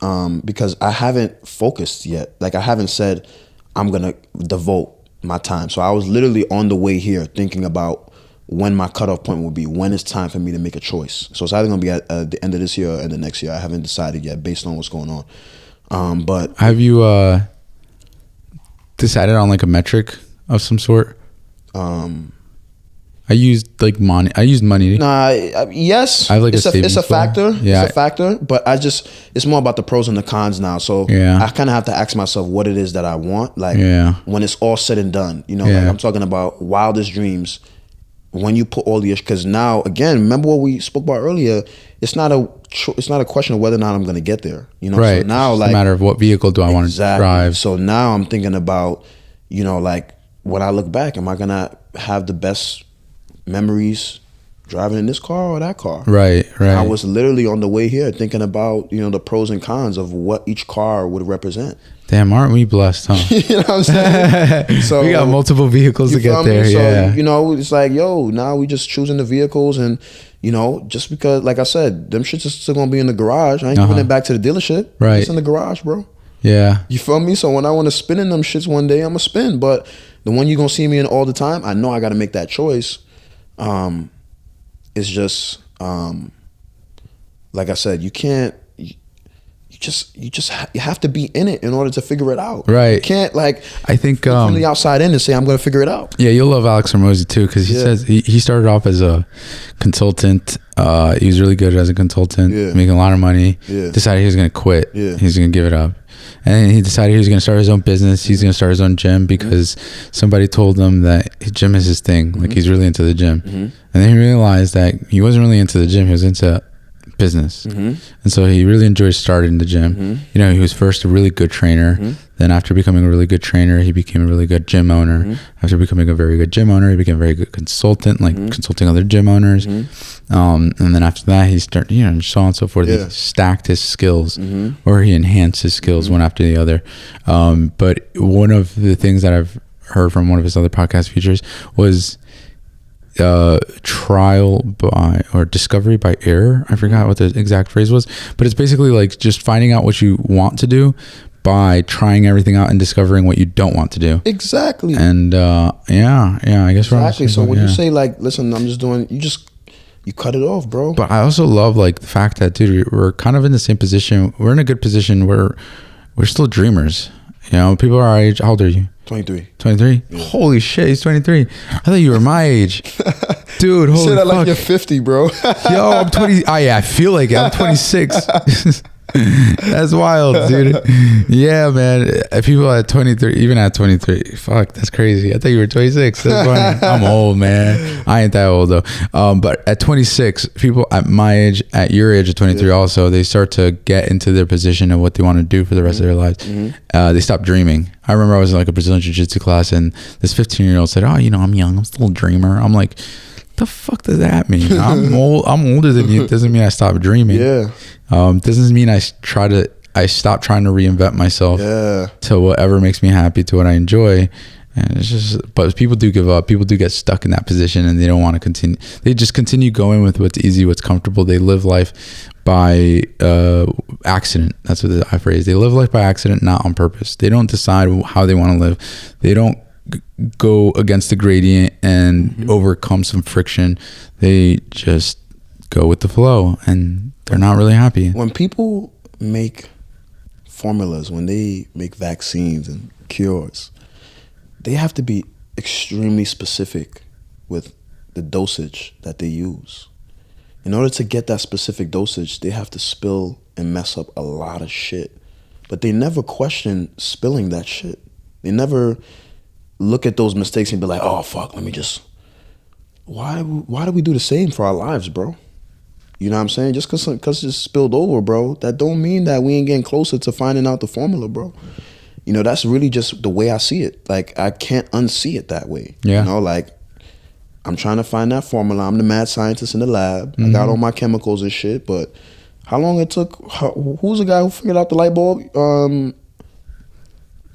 because I haven't focused yet. Like, I haven't said I'm gonna devote my time. So I was literally on the way here thinking about when my cutoff point will be, when it's time for me to make a choice. So it's either going to be at the end of this year or the next year. I haven't decided yet based on what's going on. But have you decided on like a metric of some sort? I used like money. I used money. Nah, yes. I have like it's a factor. Yeah. It's a factor, but it's more about the pros and the cons now. So I kind of have to ask myself what it is that I want. Like when it's all said and done, like I'm talking about wildest dreams. When you put all the, because now again, remember what we spoke about earlier. It's not a question of whether or not I'm going to get there. Right. So now, it's like, a matter of what vehicle do I want to drive. So now I'm thinking about, like when I look back, am I going to have the best memories driving in this car or that car? Right. I was literally on the way here thinking about the pros and cons of what each car would represent. Damn, aren't we blessed, huh? You know what I'm saying? So we got multiple vehicles to get there. So, it's like, now we just choosing the vehicles, and just because, like I said, them shits is still gonna be in the garage. I ain't giving it back to the dealership. Right. It's in the garage, bro. Yeah. You feel me? So when I want to spin in them shits one day, I'm gonna spin. But the one you're gonna see me in all the time, I know I gotta make that choice. It's just like I said, you can't. You have to be in it in order to figure it out. Right. You can't I think from the outside in and say I'm going to figure it out. Yeah, you'll love Alex Hormozy too, because he says he started off as a consultant. He was really good as a consultant, making a lot of money. Decided he was going to quit. He's going to give it up. And then he decided he was going to start his own business. He's going to start his own gym because somebody told him that gym is his thing. Like, he's really into the gym. And then he realized that he wasn't really into the gym. He was into business. And so he really enjoyed starting the gym. He was first a really good trainer. Then after becoming a really good trainer, he became a really good gym owner. After becoming a very good gym owner, he became a very good consultant, like consulting other gym owners. And then after that, he started, so on and so forth. He stacked his skills, or he enhanced his skills one after the other. But one of the things that I've heard from one of his other podcast features was trial by, or discovery by error. I forgot what the exact phrase was, but it's basically like just finding out what you want to do by trying everything out and discovering what you don't want to do. Exactly. And I guess exactly. So when you say like, listen, I'm just doing, you cut it off, bro. But I also love like the fact that, dude, we're kind of in the same position. We're in a good position where we're still dreamers. People are our age. How old are you? 23. 23? Yeah. Holy shit, he's 23. I thought you were my age. Dude, holy fuck. You said that like you're 50, bro. Yo, I'm 20. Oh, yeah, I feel like it. I'm 26. That's wild, dude. Yeah, man. People at 23, even at 23, fuck, that's crazy. I thought you were 26. That's funny. I'm old, man. I ain't that old though. But at 26, people at my age, at your age of 23 also, they start to get into their position of what they want to do for the rest of their lives. They stop dreaming. I remember I was in like a Brazilian Jiu-Jitsu class, and this 15-year-old said, I'm young, I'm still a dreamer. I'm like, the fuck does that mean? I'm older than you. It doesn't mean I stop dreaming. Doesn't mean I stop trying to reinvent myself to whatever makes me happy, to what I enjoy. And it's just, but people do give up. People do get stuck in that position, and they don't want to continue. They just continue going with what's easy, what's comfortable. They live life by accident. That's what I phrase. They live life by accident, not on purpose. They don't decide how they want to live. They don't go against the gradient and overcome some friction. They just go with the flow, and they're not really happy. When people make formulas, when they make vaccines and cures, they have to be extremely specific with the dosage that they use. In order to get that specific dosage, they have to spill and mess up a lot of shit. But they never question spilling that shit. They never look at those mistakes and be like, oh, fuck, let me just... Why do we do the same for our lives, bro? You know what I'm saying? Just because it's spilled over, bro, that don't mean that we ain't getting closer to finding out the formula, bro. You know, that's really just the way I see it. Like, I can't unsee it that way. Yeah. You know, like, I'm trying to find that formula. I'm the mad scientist in the lab. I got all my chemicals and shit, but how long it took? Who's the guy who figured out the light bulb? Was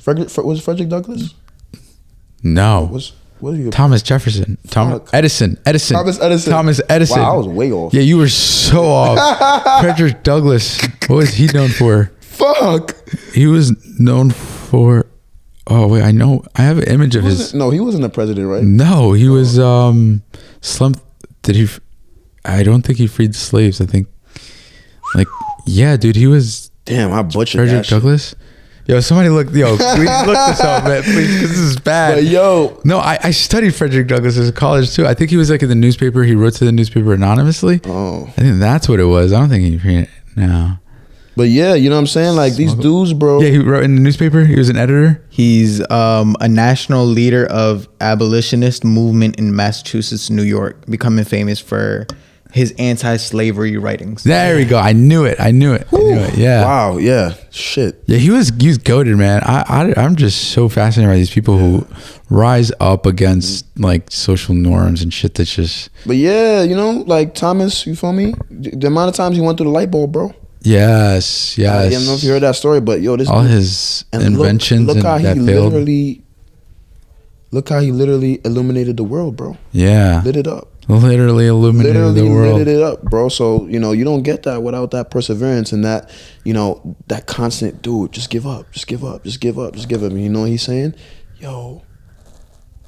it Frederick Douglass? No. What are you? Thomas Jefferson. Edison. Thomas Edison. Thomas Edison. Wow, I was way off. Yeah, you were so off. Frederick Douglass. What was he known for? Fuck. He was known for... Oh, wait, I know. I have an image of his... No, he wasn't a president, right? No, he was... Did he... I don't think he freed the slaves. I think... Like, yeah, dude, he was... Damn, I butchered Frederick that Douglass? Shit. Yo, somebody look this up, man, please, because this is bad. But yo, no, I studied Frederick Douglass as a college too. I think he was like in the newspaper. He wrote to the newspaper anonymously. Oh, I think that's what it was. I don't think he no. But yeah, you know what I'm saying? Like these dudes, bro. Yeah, he wrote in the newspaper. He was an editor. He's a national leader of abolitionist movement in Massachusetts, New York, becoming famous for his anti-slavery writings. There we go. I knew it. Yeah. Wow. Yeah. Shit. Yeah, he was goated, man. I'm just so fascinated by these people who rise up against like social norms and shit that's just... But yeah, you know, like Thomas, you feel me? The amount of times he went through the light bulb, bro. Yes. I don't know if you heard that story, but yo, this all his inventions look how he that failed. Look how he literally illuminated the world, bro. Yeah. Lit it up. Literally illuminated the world. Lit it up, bro. So, you know, you don't get that without that perseverance and that, you know, that constant, dude, just give up. And you know what he's saying? Yo,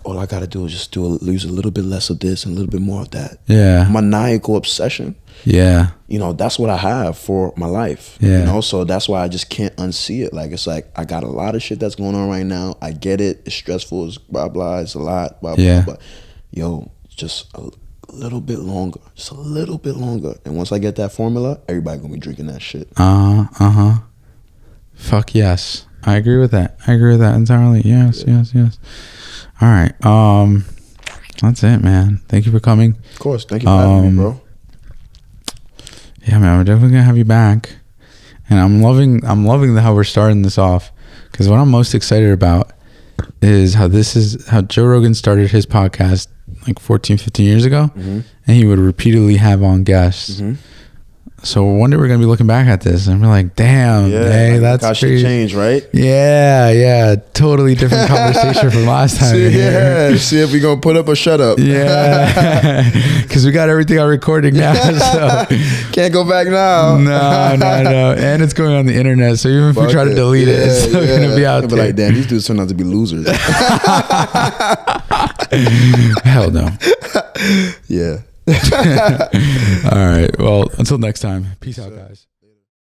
all I got to do is just use a little bit less of this and a little bit more of that. Yeah. Maniacal obsession. Yeah. You know, that's what I have for my life. Yeah. You know, so that's why I just can't unsee it. Like, it's like, I got a lot of shit that's going on right now. I get it. It's stressful. It's blah, blah. It's a lot. Blah, blah, blah. Yo, just a little bit longer. Just a little bit longer. And once I get that formula, everybody gonna be drinking that shit. Fuck yes. I agree with that entirely. Yes. All right. That's it, man. Thank you for coming. Of course. Thank you for having me, bro. Yeah, man. We're definitely gonna have you back. And I'm loving how we're starting this off, because what I'm most excited about is how Joe Rogan started his podcast like 14, 15 years ago, and he would repeatedly have on guests. So one day we're gonna be looking back at this and we're like, damn, hey, that's how shit changed, right? Yeah, totally different conversation from last time. See if we gonna put up or shut up. Yeah, because we got everything on recording now, so can't go back now. No, and it's going on the internet, so even if we try to delete it, it's still gonna be out there. Like, damn, these dudes turn out to be losers. Hell no. Yeah. All right. Well, until next time. Peace out, guys.